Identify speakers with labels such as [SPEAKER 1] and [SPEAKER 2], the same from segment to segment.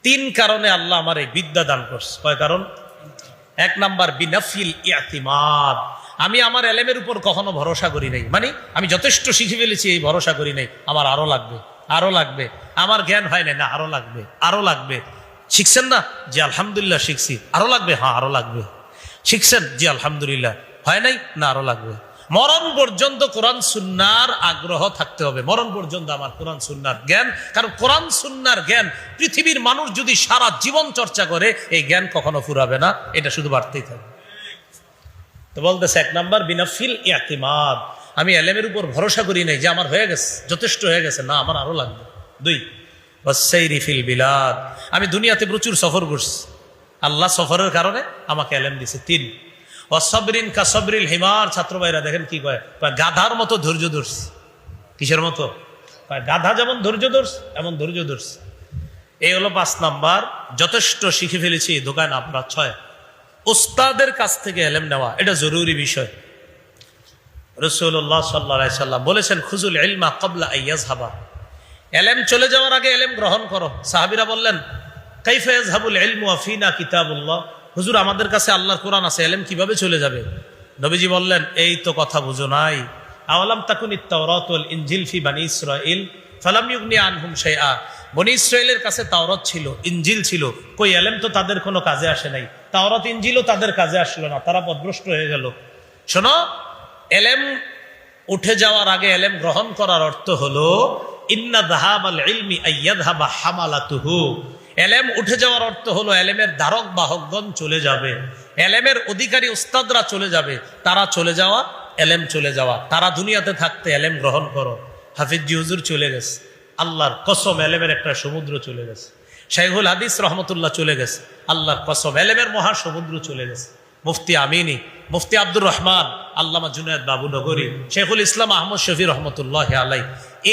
[SPEAKER 1] তিন কারণে আল্লাহ আমার এই বিদ্যা দান করছে। কয় কারণ? এক নাম্বার, বিনাফিল ইতিমাদ, আমি আমার এলেমের উপর কখনো ভরসা করি নাই, মানে আমি যথেষ্ট শিখে ফেলেছি এই ভরসা করি নাই, আমার আরো লাগবে, আরো লাগবে, আমার জ্ঞান হয় না, আরো লাগবে, আরো লাগবে। শিখছেন না? জি আলহামদুলিল্লাহ শিখছি। আরো লাগবে? হ্যাঁ আরো লাগবে। শিখছেন? জি আলহামদুলিল্লাহ। হয় নাই? না আরো লাগবে। মরণ পর্যন্ত কোরআন সুন্নাহর আগ্রহ থাকতে হবে, মরণ পর্যন্ত আমার কোরআন সুন্নাহর জ্ঞান। কারণ কোরআন সুন্নাহর জ্ঞান পৃথিবীর মানুষ যদি সারা জীবন চর্চা করে এই জ্ঞান কখনো ফুরাবে না, এটা শুধু বাড়তেই থাকবে। তো বলতেছে এক নাম্বার, বিনাফিল ইতিমাদ, আমি এলেমের উপর ভরসা করি নাই যে আমার হয়ে গেছে, যথেষ্ট হয়ে গেছে, না আমার আরো লাগবে। দুই, ওয়াসাইরি ফিল বিলাদ, আমি দুনিয়াতে প্রচুর সফর করছি, আল্লাহ সফরের কারণে আমাকে এলেম দিছে। তিন, ওয়াসবরিন কাসবরিল হিমার, ছাত্র ভাইরা দেখেন কি কয়, গাধার মতো ধৈর্য ধরছে। কিসের মতো? গাধা যেমন ধৈর্য ধরছে এমন ধৈর্য ধরছে। এই হলো 5 নাম্বার, যথেষ্ট শিখে ফেলেছি দোকান আপনার। 6, উস্তাদের কাছ থেকে এলেম নেওয়া, এটা জরুরি বিষয়। রাসূলুল্লাহ সাল্লাল্লাহু আলাইহি সাল্লাম বলেছেন, খুজুল ইলমা ক্বাবলা আইয়াযহাবা, এলেম চলে যাওয়ার আগে এলেম গ্রহণ করো। সাহাবীরা বললেন, কাইফা ইয়াযহাবুল ইলমু ওয়া ফিনা কিতাবুল্লাহ, হুজুর আমাদের কাছে আল্লাহর কোরআন আছে, এলেম কিভাবে চলে যাবে? নবীজি বললেন, এই তো কথা বুঝো নাই। আওয়ালাম তাকুনিত তাওরাত ওয়াল ইনজিল ফি বানি ইসরাঈল ফালাম ইউগনি আনহুম শাইআ, বনি ইসরাঈলের কাছে তাওরাত ছিল, ইনজিল ছিল, কই এলেম তো তাদের কোনো কাজে আসে নাই, তাওরাত ইনজিলও তাদের কাজে আসলো না, তারা পথভ্রষ্ট হয়ে গেল। শোনো, এলেম উঠে যাওয়ার আগে এলেম গ্রহণ করার অর্থ হলো ইন্না যাহাবাল ইলমি আইয়াযহাবা হামালাতুহু, এলেম উঠে যাওয়ার অর্থ হলো এলেমের ধারক বাহকগণ চলে যাবে, এলেমের অধিকারী উস্তাদরা চলে যাবে, তারা চলে যাওয়া, এলেম চলে যাওয়া। তারা দুনিয়াতে থাকতে এলেম গ্রহণ করো। হাফিজ জি হুজুর চলে গেছে, আল্লাহর কসম এলেমের একটা সমুদ্র চলে গেছে। শাইখুল হাদিস রহমতুল্লাহ চলে গেছে, আল্লাহর কসম এলেমের মহাসমুদ্র চলে গেছে। মুফতি আমিনী, মুফতি আব্দুর রহমান, আল্লামা জুনায়েদ বাবুনগরী, শেখুল ইসলাম আহমদ শফি রহমতুল্লাহ আলাই,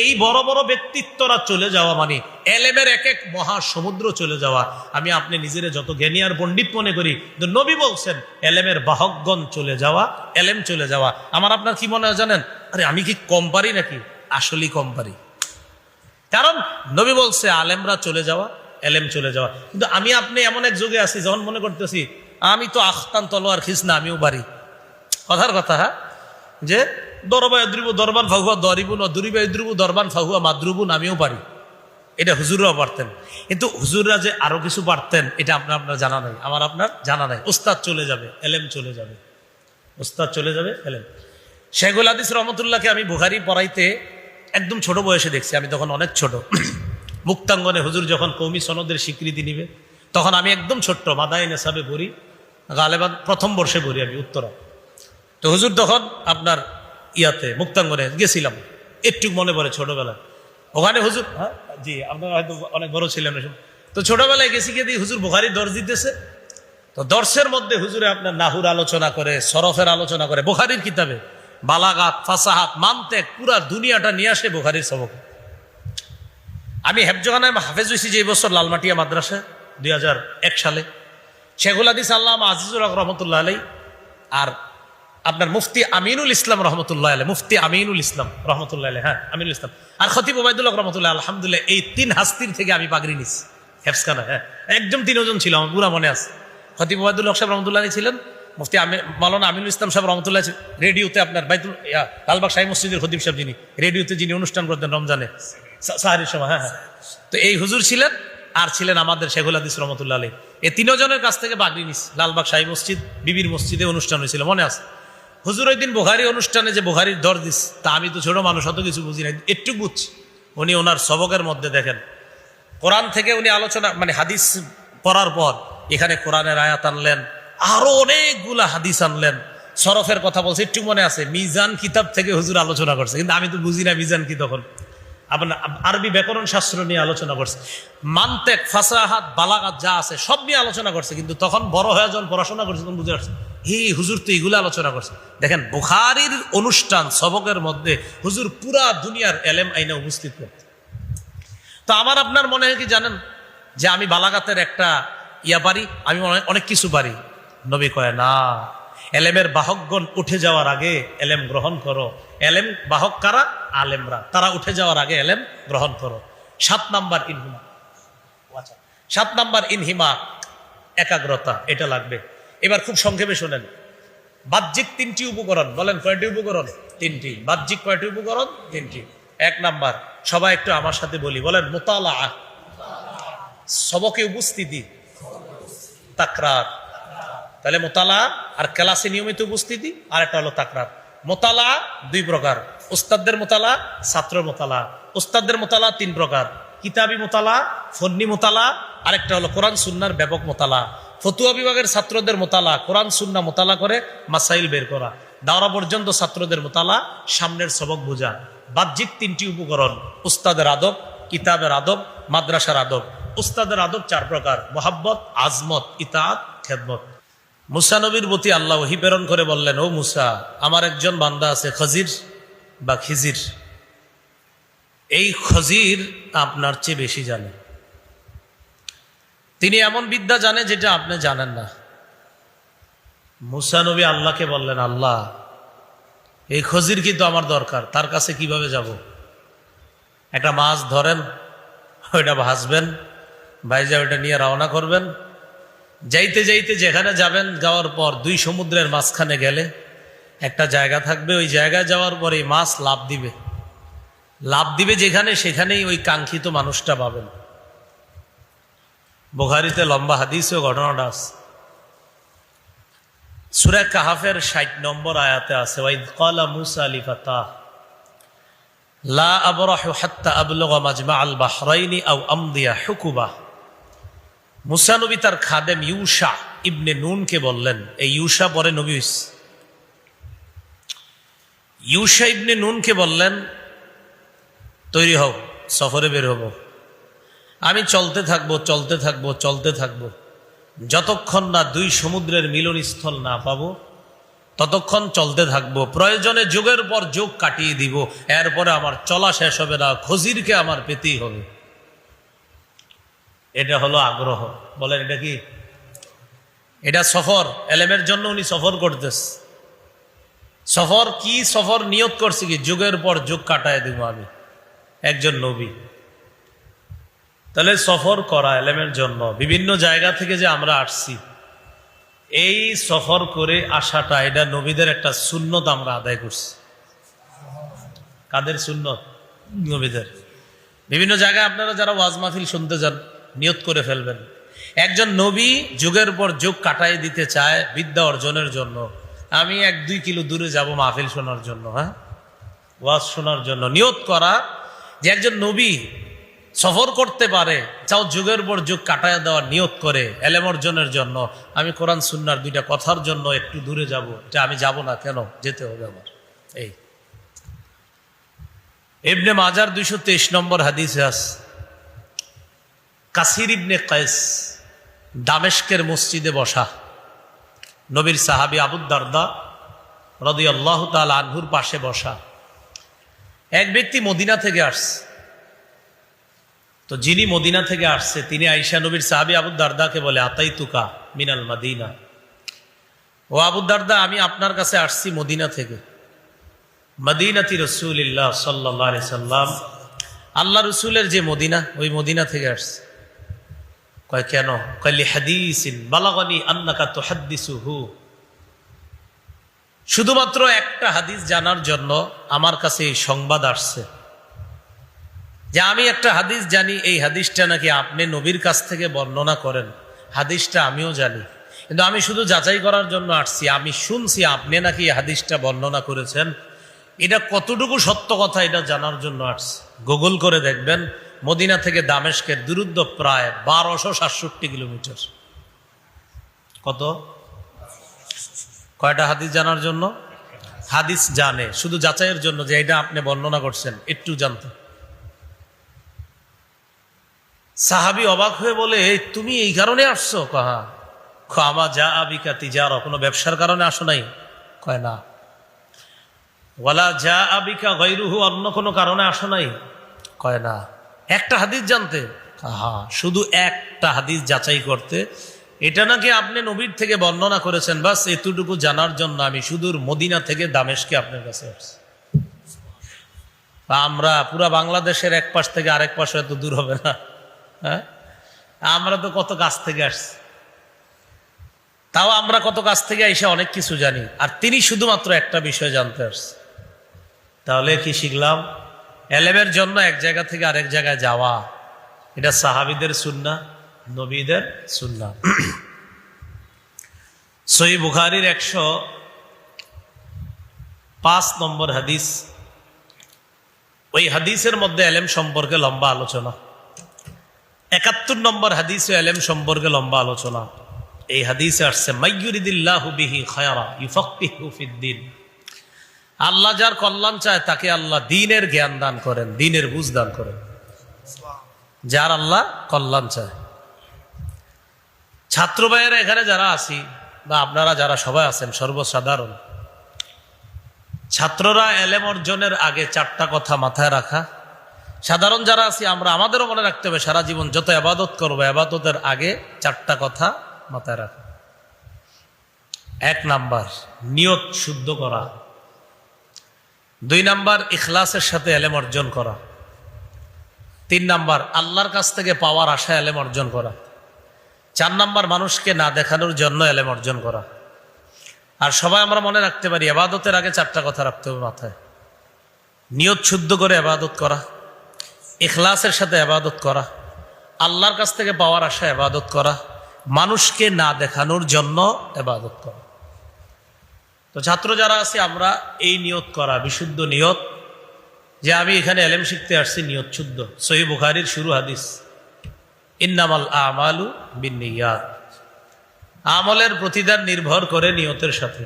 [SPEAKER 1] এই বড় বড় ব্যক্তিত্বরা চলে যাওয়া মানে এলেমের এক এক মহাসমুদ্র চলে যাওয়া। আমি আপনি নিজেরা যত জ্ঞানী আর পণ্ডিত মনে করি, কিন্তু নবী বলছেন এলেমের বাহকগণ চলে যাওয়া, এলেম চলে যাওয়া। আমার আপনার কি মনে হয় জানেন? আরে আমি কি কম পারি নাকি? আসলেই কম পারি। কারণ নবী বলছে আলেমরা চলে যাওয়া, এলেম চলে যাওয়া। কিন্তু আমি আপনি এমন এক যুগে আছি যখন মনে করতেছি আমি তো আখতান তলোয়ার খিসনা, আমিও পারি। কথার কথা, হ্যাঁ, যে দরবা ইদ্রিবু দরবান ফাহুয়া দরিবুন ও দুরিবা ইদ্রিবু দরবান ফাহুয়া মাদরুবুন, আমিও পারি। এটা হুজুররাও পারতেন, কিন্তু হুজুররা যে আরো কিছু পারতেন এটা আপনার জানা নাই, আমার আপনার জানা নাই। উস্তাদ চলে যাবে, এলেম চলে যাবে, উস্তাদ চলে যাবে, এলেম। শেখুল হাদিস রহমতুল্লাহকে আমি বুখারী পড়াইতে একদম ছোট বয়সে দেখছি, আমি তখন অনেক ছোট। মুক্তাঙ্গনে হুজুর যখন কওমি সনদের স্বীকৃতি নিবে তখন আমি একদম ছোট্ট, মাদায়ে নেসাবে পড়ি, গালেবান প্রথম বর্ষে পড়ি আমি, উত্তরা। তো হুজুর তখন আপনার ইয়াতে মুক্তাঙ্গনে গেছিলাম, একটু মনে পড়ে ছোটবেলায়। ওখানে হুজুর, হ্যাঁ জি, আপনারা হয়তো অনেক বড় ছিলেন। তো ছোটবেলায় গেছি, গিয়ে দিয়ে হুজুর বুখারীর দর্শ দিতেছে। তো দর্শের মধ্যে হুজুরে আপনার নাহুর আলোচনা করে, সরফের আলোচনা করে, বুখারীর কিতাবে বালাগাত, ফাসাহাত, মানতেক, পুরা দুনিয়াটা নিয়ে আসে বুখারীর সবক। আমি হেফজখানায় হাফেজ হয়েছি যে বছর লালমাটিয়া মাদ্রাসা 2001 সালে। শেখুল হাদিস আল্লামা আজিজুল হক রহমতুল্লাহ আলাই আর আপনার মুফতি আমিনুল ইসলাম রহমতুল্লাহ আলাই, মুফতি আমিনুল ইসলাম রহমতুল্লাহ আলাই, হ্যাঁ আমিনুল ইসলাম, আর খতিব ওবায়দুল হক রহমতুল্লাহ, আলহামদুলিল্লাহ এই 3 হাস্তির থেকে আমি পাগড়ি নিছি হেফজখানা। হ্যাঁ একদম 3 জন ছিল, আমার পুরা মনে আছে। খতিব ওবায়দুল হক সাহেব রহমতুল্লাহ আলাই ছিলেন, মুফতি মাওলানা আমিনুল ইসলাম সাহেব রহমতুল্লাহ, রেডিওতে আপনার বাইতুল লালবাগ শাহী মসজিদের খতিব সাহেব, যিনি রেডিওতে যিনি অনুষ্ঠান করতেন রমজানে সাহারির সময়। হ্যাঁ হ্যাঁ, তো এই হুজুর ছিলেন, আর ছিলেন আমাদের শেখুল হাদিস রহমতুল্লাহ আলাই। এই 3 জনের কাছ থেকে পাগড়ি নিস। লালবাগ শাহী মসজিদ, বিবির মসজিদে অনুষ্ঠান হয়েছিল, মনে আছে। হুজুর ওই দিন বুখারী অনুষ্ঠানে যে বুখারীর দর দিস, তা আমি তো ছোট মানুষ, অত কিছু বুঝি না, একটু বুঝছি। উনি ওনার সবকের মধ্যে দেখেন কোরআন থেকে উনি আলোচনা, মানে হাদিস পড়ার পর এখানে কোরআনের আয়াত আনলেন, আরো অনেকগুলা হাদিস আনলেন, সরফের কথা বলছে, একটু মনে আছে। মিজান কিতাব থেকে হুজুর আলোচনা করছে, কিন্তু আমি তো বুঝি না মিজান কি। তখন আপনার আরবি ব্যাকরণ শাস্ত্র নিয়ে আলোচনা করছে, মানতেক, ফাসাহাত, বালাগাত যা আছে সব নিয়ে আলোচনা করছে। কিন্তু তখন বড় হয়ে যখন পড়াশোনা করছে তখন বুঝে আসছে এই হুজুর তো এইগুলো আলোচনা করছে। দেখেন বুখারীর অনুষ্ঠান সবকের মধ্যে হুজুর পুরা দুনিয়ার এলেম আইনে উপস্থিত করতে। তো আমার আপনার মনে হয় কি জানেন, যে আমি বালাগাতের একটা ইয়া পারি, আমি অনেক কিছু পারি। নবী কয় না, এলেমের বাহকগণ উঠে যাওয়ার আগে এলেম গ্রহণ করো। এলেম বাহক কারা? আলেমরা, তারা উঠে যাওয়ার আগে এলেম গ্রহণ করো। 7 নাম্বার ইলহুমা, 7 নাম্বার ইনহিমাক, একাগ্রতা, এটা লাগবে। এবার খুব সংক্ষেপে শোনেন। বাহ্যিক 3টি উপকরণ, বলেন কয়টি উপকরণ? 3টি। বাহ্যিক কয়টি উপকরণ? 3টি। 1 নাম্বার, সবাই একটু আমার সাথে বলি, বলেন মুতালাআ, সবকে উপস্থিতি, তাকরার। তাহলে মোতালা আর ক্লাসে নিয়মিত উপস্থিতি, আর একটা হলো তাকরার। মোতালা 2 প্রকার, উস্তাদদের মোতালা, ছাত্র মোতালা। উস্তাদদের মোতালা 3 প্রকার, কিতাবি মোতালা, ফন্নি মোতালা, আরেকটা হলো কোরআন সুন্নাহর ব্যাপক মোতালা। ফতুয়া বিভাগের ছাত্রদের মোতালা, কোরআন সুন্নাহ মোতালা করে মাসাইল বের করা। দাওরা পর্যন্ত ছাত্রদের মোতালা, সামনের সবক বোঝা। বাহ্যিক 3টি উপকরণ, উস্তাদের আদব, কিতাবের আদব, মাদ্রাসার আদব। উস্তাদের আদব 4 প্রকার, মোহাব্বত, আজমত, ইতাআত, খেদমত। মুসা নবীর প্রতি আল্লাহ ওহী প্রেরণ করে বললেন, ও মুসা, আমার একজন বান্দা আছে খজির বা খিজির, এই খজির আপনার চেয়ে বেশি জানে। তিনি এমন বিদ্যা জানে যেটা আপনি জানেন না। মুসা নবী আল্লাহকে বললেন, আল্লাহ, এই খজির কিন্তু আমার দরকার, তার কাছে কিভাবে যাব? একটা মাছ ধরেন, ওইটা ভাজবেন, ভাইজা ওইটা নিয়ে রওনা করবেন। যাইতে যাইতে যেখানে যাবেন, যাওয়ার পর 2 সমুদ্রের মাঝখানে গেলে একটা জায়গা থাকবে, ওই জায়গায় যাওয়ার পরে মাছ লাফ দিবে, লাফ দিবে যেখানে, সেখানেই ওই কাঙ্ক্ষিত মানুষটা পাবেন। বুখারীতে লম্বা হাদিসে ঘটনাটা আছে। সূরা কাহাফের 60 নম্বর আয়াতে আছে, ওয়াইদ ক্বালা মূসা লিফাতাহ লা আবরাহু হাত্তা আবলুগা মাজমাআল বাহরাইনি আও আমদিয়া হুকুবা। মুসা নবী তার খাদেম ইউশা ইবনে নুনকে বললেন, এই ইউশা পরে নবী হইছে, ইউশা ইবনে নুনকে বললেন, তৈরি হও, সফরে বের হব। আমি চলতে থাকবো, চলতে থাকবো, চলতে থাকবো, যতক্ষণ না 2 সমুদ্রের মিলনস্থল না পাবো ততক্ষণ চলতে থাকবো। প্রয়োজনে যুগের পর যুগ কাটিয়ে দিব, এরপরে আমার চলা শেষ হবে না, খজিরকে আমার পেতেই হবে। এটা হলো আগ্রহ। বলেন এটা কি? এটা সফর, এলেমের জন্য উনি সফর করতেছে। সফর কি? সফর নিয়ত করছে কি? যুগের পর যুগ কাটায় দিব আমি, একজন নবী। তাহলে সফর করা এলেমের জন্য, বিভিন্ন জায়গা থেকে যে আমরা আসছি, এই সফর করে আসাটা, এটা নবীদের একটা সুন্নত আমরা আদায় করছি। কাদের সুন্নত? নবীদের। বিভিন্ন জায়গায় আপনারা যারা ওয়াজ মাহফিল শুনতে যান, নিয়ত করে ফেলবেন, একজন নবী যুগের পর যুগ কাটাই দিতে চায় বিদ্যা অর্জনের জন্য। আমি 1-2 কিলো দূরে যাব মাহফিল শোনার জন্য, হ্যাঁ, ওয়াজ শোনার জন্য। নিয়ত করা যে একজন নবী সফর করতে পারে, চাও যুগের পর যুগ কাটায় দেওয়ার নিয়ত করে এলেম অর্জনের জন্য, আমি কোরআন সুন্নাহর 2টা কথার জন্য একটু দূরে যাব, এটা আমি যাব না কেন? যেতে হবে আমার। এই ইবনে মাজার 223 নম্বর হাদিসে আছে, কাসির ইবনে কায়েস দামেস্কের মসজিদে বসা, নবীর সাহাবী আবু দারদা রাদিয়াল্লাহু তাআলা আনহুর পাশে বসা। এক ব্যক্তি মদিনা থেকে আসছে, তো যিনি মদিনা থেকে আসছে তিনি আয়েশা নবীর সাহাবী আবু দারদাকে বলে, আতাইতুকা মিনাল মাদিনা, ও আবু দারদা, আমি আপনার কাছে আসছি মদিনা থেকে। মদিনাতি রাসূলুল্লাহ সাল্লাল্লাহু আলাইহি সাল্লাম, আল্লাহ রসুলের যে মদিনা, ওই মদিনা থেকে আসছে। কয় কেন? কয় লিহাদিসিন বালাগানি আন্নাকা তুহাদ্দিসুহু, শুধুমাত্র একটা হাদিস জানার জন্য আমার কাছে এই সংবাদ আসছে যে আমি একটা হাদিস জানি, এই হাদিসটা নাকি আপনি নবীর কাছ থেকে বর্ণনা করেন। হাদিসটা আমিও জানি, কিন্তু আমি শুধু যাচাই করার জন্য আসছি। আমি শুনছি আপনি নাকি এই হাদিসটা বর্ণনা করেছেন, এটা কতটুকু সত্য কথা এটা জানার জন্য আসছি। গুগল করে দেখবেন, মদিনা থেকে দামেস্কের দূরত্ব প্রায় 1267 কিলোমিটার। কত? কয়টা হাদিস জানার জন্য? হাদিস জানে, শুধু যাচাইয়ের জন্য যে এটা আপনি বর্ণনা করছেন, একটু জানতে। সাহাবী অবাক হয়ে বলে, তুমি এই কারণে আসছো? কহা আমা যা আবিকা তিজারা, কোনো ব্যবসার কারণে আসো নাই? কয় না। ওয়ালা যা আবিকা গায়রুহু, অন্য কোনো কারণে আসো নাই? কয় না। একটা হাদিস জানতে? হ্যাঁ, শুধু একটা হাদিস যাচাই করতে, এটা নাকি আপনি নবীর থেকে বর্ণনা করেছেন, বাস এতটুকু জানার জন্য আমি সুদূর মদিনা থেকে দামেস্কে আপনার কাছে আসছি। আমরা পুরা বাংলাদেশের এক পাশ থেকে আরেক পাশে এত দূর হবে না, হ্যাঁ? আমরা তো কত কাছ থেকে আসছি, তাও আমরা কত কাছ থেকে এসে অনেক কিছু জানি, আর তিনি শুধুমাত্র একটা বিষয় জানতে আসছে। তাহলে কি শিখলাম? এলেমের জন্য এক জায়গা থেকে আরেক জায়গায় যাওয়া, এটা সাহাবীদের সুন্নাহ, নবীদের সুন্নাহ। সহিহ বুখারীর 105 নম্বর হাদিস, ওই হাদিসের মধ্যে এলেম সম্পর্কে লম্বা আলোচনা। 71 নম্বর হাদিসে এলেম সম্পর্কে লম্বা আলোচনা। এই হাদিসে আসছে মাইয়ুরিদিল্লাহু বিহি খায়রা ইউফাক্কিহু ফিদ্দিন। আল্লাহ যার কল্যাণ চায় তাকে আল্লাহ দ্বীনের জ্ঞান দান করেন, দ্বীনের বুঝ দান করেন, যার আল্লাহ কল্যাণ চায়। ছাত্র ভাইয়েরা এখানে যারা আছি বা আপনারা যারা সবাই আছেন, সর্বসাধারণ ছাত্ররা এলেম অর্জনের আগে 4টা কথা মাথায় রাখা। সাধারণ যারা আছি আমরা, আমাদেরও মনে রাখতে হবে সারা জীবন যত ইবাদত করবো, ইবাদতের আগে 4টা কথা মাথায় রাখা। 1 নাম্বার নিয়ত শুদ্ধ করা, 2 নাম্বার ইখলাসের সাথে এলেম অর্জন করা, 3 নাম্বার আল্লাহর কাছ থেকে পাওয়ার আশা এলেম অর্জন করা, 4 নাম্বার মানুষকে না দেখানোর জন্য এলেম অর্জন করা। আর সবাই আমরা মনে রাখতে পারি ইবাদতের আগে 4টা কথা রাখতে হবে মাথায়। নিয়ত শুদ্ধ করে ইবাদত করা, ইখলাসের সাথে ইবাদত করা, আল্লাহর কাছ থেকে পাওয়ার আশা ইবাদত করা, মানুষকে না দেখানোর জন্য ইবাদত করা। তো ছাত্র যারা আছে আমরা এই নিয়ত করা, বিশুদ্ধ নিয়ত, যে আমি এখানে এলেম শিখতে আসছি, নিয়ত শুদ্ধ। সহিহ বুখারীর শুরু হাদিস, ইন্নামাল আমালু বিন্নিয়াত। আমলের প্রতিদান নির্ভর করে নিয়তের সাথে।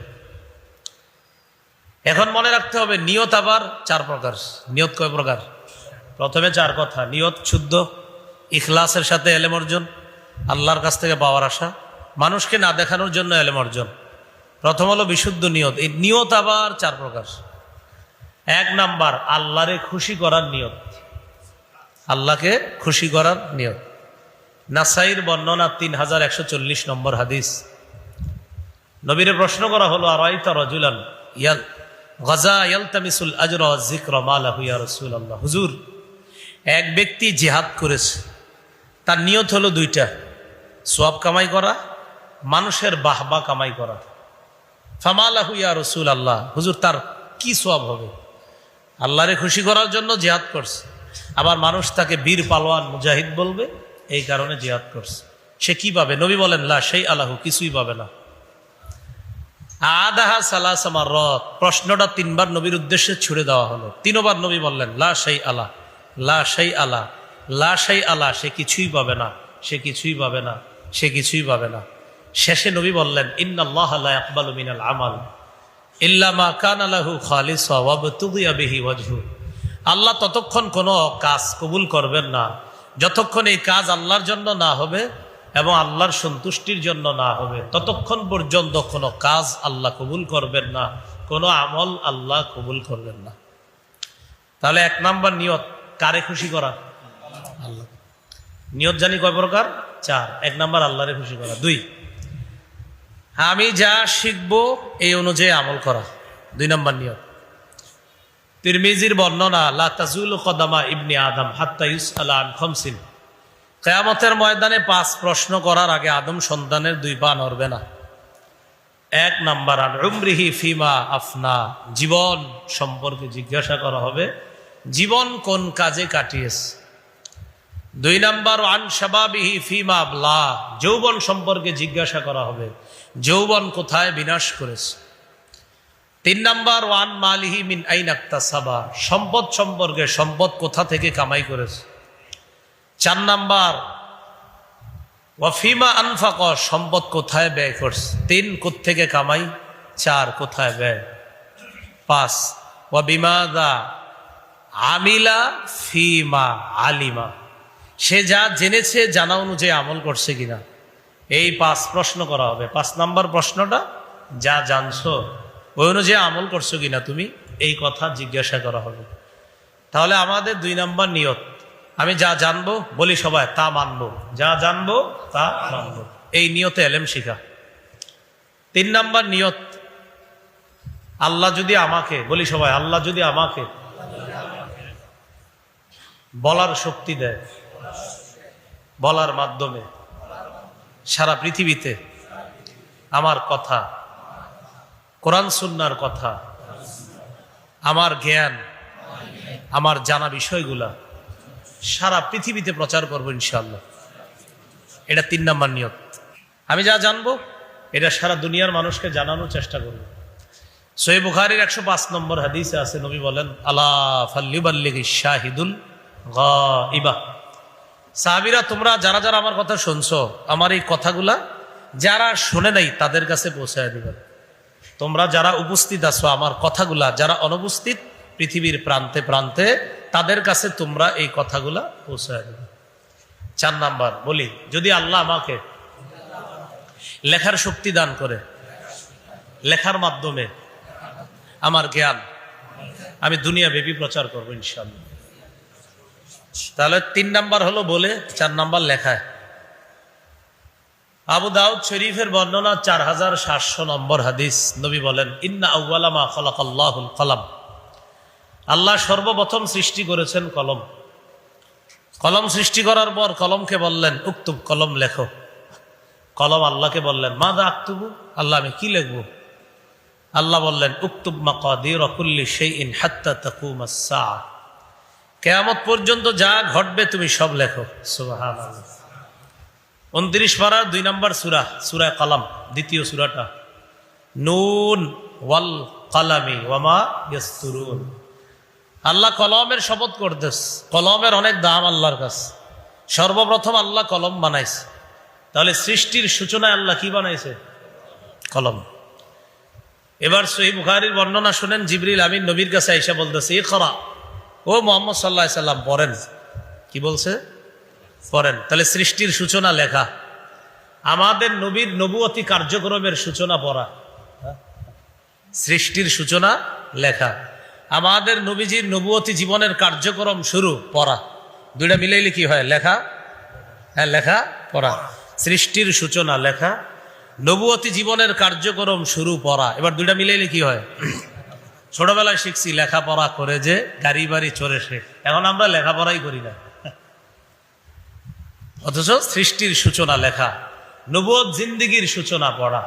[SPEAKER 1] এখন মনে রাখতে হবে নিয়ত আবার 4 প্রকার। নিয়ত কয় প্রকার? প্রথমে 4 কথা, নিয়ত শুদ্ধ, ইখলাসের সাথে এলেম অর্জন, আল্লাহর কাছ থেকে পাওয়ার আশা, মানুষকে না দেখানোর জন্য এলেম অর্জন। প্রথম হলো বিশুদ্ধ নিয়ত। এই নিয়ত আবার 4 প্রকার। 1 নাম্বার আল্লাহরে খুশি করার নিয়ত, আল্লাহকে খুশি করার নিয়ত। নাসাইর বর্ণনা 3140 নম্বর হাদিস। নবীরে প্রশ্ন করা হলো, আরাইতা রাজুলান গাজা ইয়ালতামিসুল আজরা ওয়াজ যিকরা মা লাহু ইয়া রাসূলুল্লাহ। হুজুর, এক ব্যক্তি জিহাদ করেছে, তার নিয়ত হলো 2টা, সওয়াব কামাই করা, মানুষের বাহবা কামাই করা। ফামা লাহু ইয়া রাসূলুল্লাহ, হুজুর তার কি সওয়াব হবে? আল্লাহরে খুশি করার জন্য জিহাদ করছে, আবার মানুষ তাকে বীর পালোয়ান মুজাহিদ বলবে, এই কারণে জিহাদ করছে। সে কি পাবে? নবী বলেন লা শাই আলাহু, কিছুই পাবে না। আদাহা সালাসা মাররাত, প্রশ্নটা 3 বার নবীর উদ্দেশ্যে ছুড়ে দেওয়া হলো। 3 বার নবী বললেন লা শাই আলা, লা শাই আলা, লা শাই আলা, সে কিছুই পাবে না, সে কিছুই পাবে না, সে কিছুই পাবে না। শেষে নবী বললেন ইন্নাল্লাহা লা ইয়াকবালু মিনাল আমাল ইল্লা মা কানা লাহু খালিসা ওয়া বতুগিয়া বিহি ওয়াজহু। আল্লাহ ততক্ষণ কোনো কাজ কবুল করবেন না যতক্ষণ এই কাজ আল্লাহর জন্য না হবে এবং আল্লাহর সন্তুষ্টির জন্য না হবে, ততক্ষণ পর্যন্ত কোনো কাজ আল্লাহ কবুল করবেন না, কোনো আমল আল্লাহ কবুল করবেন না। তাহলে 1 নাম্বার নিয়ত, কারে খুশি করা? আল্লাহ। নিয়ত জানি কয় প্রকার? 4। 1 নাম্বার আল্লাহরে খুশি করা। 2, আমি যা শিখবো এই অনুযায়ী আমল করা। 2 নাম্বার নিয়ত। তিরমিজির বর্ণনা, লা তাজুলু কদামা ইবনি আদম হাত্তা ইউসআলা আন খামসিন। কিয়ামতের ময়দানে 5 প্রশ্ন করার আগে আদম সন্তানের 2 পা নড়বে না। 1 নাম্বার আন উমরিহি ফিমা আফনা, জীবন সম্পর্কে জিজ্ঞাসা করা হবে, জীবন কোন কাজে কাটিয়েছে। 2 নাম্বার আন শাবাবিহি ফিমা আবলা, যৌবন সম্পর্কে জিজ্ঞাসা করা হবে, যৌবন কোথায় বিনাশ করেছে। 3 নাম্বার ওয়ান মালিহি মিন আইনা ইকতাসাবা, সম্পদ সম্পর্কে, সম্পদ কোথা থেকে কামাই করেছে। 4 নাম্বার ওয়াফিমা আনফাক, সম্পদ কোথায় ব্যয় করছে। 3 কোত্থেকে কামাই, 4 কোথায় ব্যয়। 5 ওয়া বিমাদা আমিলা ফিমা আলিমা, সে যা জেনেছে জানা অনুযায়ী আমল করছে কিনা। এই 5 প্রশ্ন করা হবে। 5 নাম্বার প্রশ্নটা, যা জানছো ওই অনুযায়ী আমল করছো কিনা তুমি, এই কথা জিজ্ঞাসা করা হবে। তাহলে আমাদের 2 নাম্বার নিয়ত, আমি যা জানবো বলি সবাই তা মানবো, যা জানবো তা মানবো, এই নিয়তে এলেম শিখা। 3 নাম্বার নিয়ত, আল্লাহ যদি আমাকে, বলি সবাই আল্লাহ যদি আমাকে বলার শক্তি দেয়, বলার মাধ্যমে সারা পৃথিবীতে আমার কথা, কোরআন সুন্নাহর কথা, আমার জ্ঞান, আমার জানা বিষয়গুলা সারা পৃথিবীতে প্রচার করব ইনশাআল্লাহ। এটা 3 নাম্বার নিয়ত। আমি যা জানবো এটা সারা দুনিয়ার মানুষকে জানানোর চেষ্টা করব। সহিহ বুখারীর 105 নম্বর হাদিসে আছে, নবী বলেন, আলা ফাল্লিবাল্লিগিশ শাহিদুল গায়বা। সাহাবীরা, তোমরা যারা যারা আমার কথা শুনছো, আমার এই কথাগুলা যারা শুনে নাই তাদের কাছে পৌঁছায় দিবে। তোমরা যারা উপস্থিত আছো, আমার কথাগুলা যারা অনুপস্থিত পৃথিবীর প্রান্তে প্রান্তে, তাদের কাছে তোমরা এই কথাগুলা পৌঁছায় দিবে। 4 নাম্বার বলি, যদি আল্লাহ আমাকে লেখার শক্তি দান করে, লেখার মাধ্যমে আমার জ্ঞান আমি দুনিয়াব্যাপী প্রচার করবো ইনশাআল্লাহ। তাহলে 3 নাম্বার হলো বলে, 4 নাম্বার লেখায়। আবু দাউদ শরীফের বর্ণনা 4700 নম্বর হাদিস, নবী বলেন, ইন্না আউওয়ালা মা খালাকাল্লাহুল কলম। আল্লাহ সর্বপ্রথম সৃষ্টি করেছেন কলম। কলম সৃষ্টি করার পর কলমকে বললেন, উক্তুব, কলম লেখো। কলম আল্লাহকে বললেন, মাযা আকতুবু, আল্লাহ আমি কি লিখবো? আল্লাহ বললেন, উক্তুব মাকাদির কুল্লি শাইইন হাত্তা তাকুমাস সাআ। কিয়ামত পর্যন্ত যা ঘটবে তুমি সব লেখো। সুবহানাল্লাহ। 29 পারার 2 নম্বর সূরা, সূরা কলম, দ্বিতীয় সূরাটা। নুন ওয়াল কলামি ওয়ামা ইয়াসতুরুন। আল্লাহ কলমের শপথ করতেস। কলমের অনেক দাম আল্লাহর কাছে। সর্বপ্রথম আল্লাহ কলম বানাইছে। তাহলে সৃষ্টির সূচনায় আল্লাহ কি বানাইছে? কলম। এবার সহিহ বুখারীর বর্ণনা শুনেন, জিবরিল আমিন নবীর কাছে আইসা বলতেছে, ইকরা, ও মুহাম্মদ সাল্লাল্লাহু আলাইহি সাল্লাম পড়েন। কি বলছে? পড়েন। তাহলে সৃষ্টির সূচনা লেখা। আমাদের নবীর নবুয়তি কার্যক্রমের সূচনা পড়া। সৃষ্টির সূচনা লেখা। আমাদের নবীজির নবুয়তি জীবনের কার্যক্রম শুরু পড়া। দুইটা মিলাইলে কি হয়? লেখা। হ্যাঁ, লেখা পড়া। সৃষ্টির সূচনা লেখা, নবুয়তি জীবনের কার্যক্রম শুরু পড়া। এবার দুইটা মিলাইলে কি হয়? ছোটবেলায় শিখছি লেখাপড়া করে যে গাড়ি বাড়ি চড়ে সে, এখন আমরা লেখাপড়াই করি না। অথচ সৃষ্টির সূচনা লেখা, নবুয়ত জিন্দেগির সূচনা পড়া।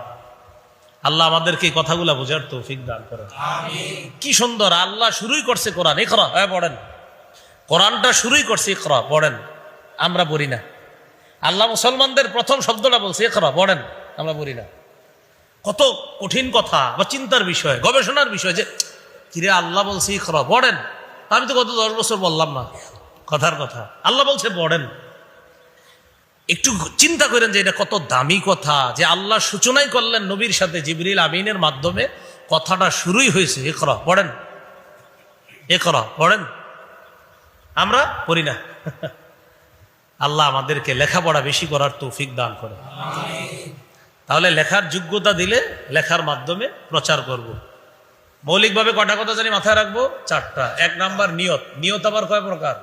[SPEAKER 1] আল্লাহ আমাদেরকে এই কথাগুলা বোঝার তৌফিক দান করেন। আমিন। কি সুন্দর, আল্লাহ শুরুই করছে কোরআন, ইকরা, পড়েন। কোরআনটা শুরুই করছে ইকরা, পড়েন। আমরা পড়ি না। আল্লাহ মুসলমানদের প্রথম শব্দটা বলছে ইকরা, পড়েন, আমরা পড়ি না। কত কঠিন কথা বা চিন্তার বিষয়, গবেষণার বিষয় যে কিরে আল্লাহ বলছে ইকরা, পড়েন। আমি তো গত 10 বছর বললাম না কথার কথা, আল্লাহ বলছে পড়েন। একটু চিন্তা করেন যে এটা কত দামি কথা, যে আল্লাহ সূচনাই করলেন নবীর সাথে জিবরিল আমিনের মাধ্যমে, কথাটা শুরুই হয়েছে ইকরা, পড়েন, ইকরা, পড়েন। আমরা পড়ি না। আল্লাহ আমাদেরকে লেখাপড়া বেশি করার তৌফিক দান করে। তাহলে লেখার যোগ্যতা দিলে লেখার মাধ্যমে প্রচার করব। মৌলিকভাবে কটা কথা জানি মাথায় রাখবো? 4টা। 1 নাম্বার নিয়ত। নিয়ত আবার কয় প্রকার?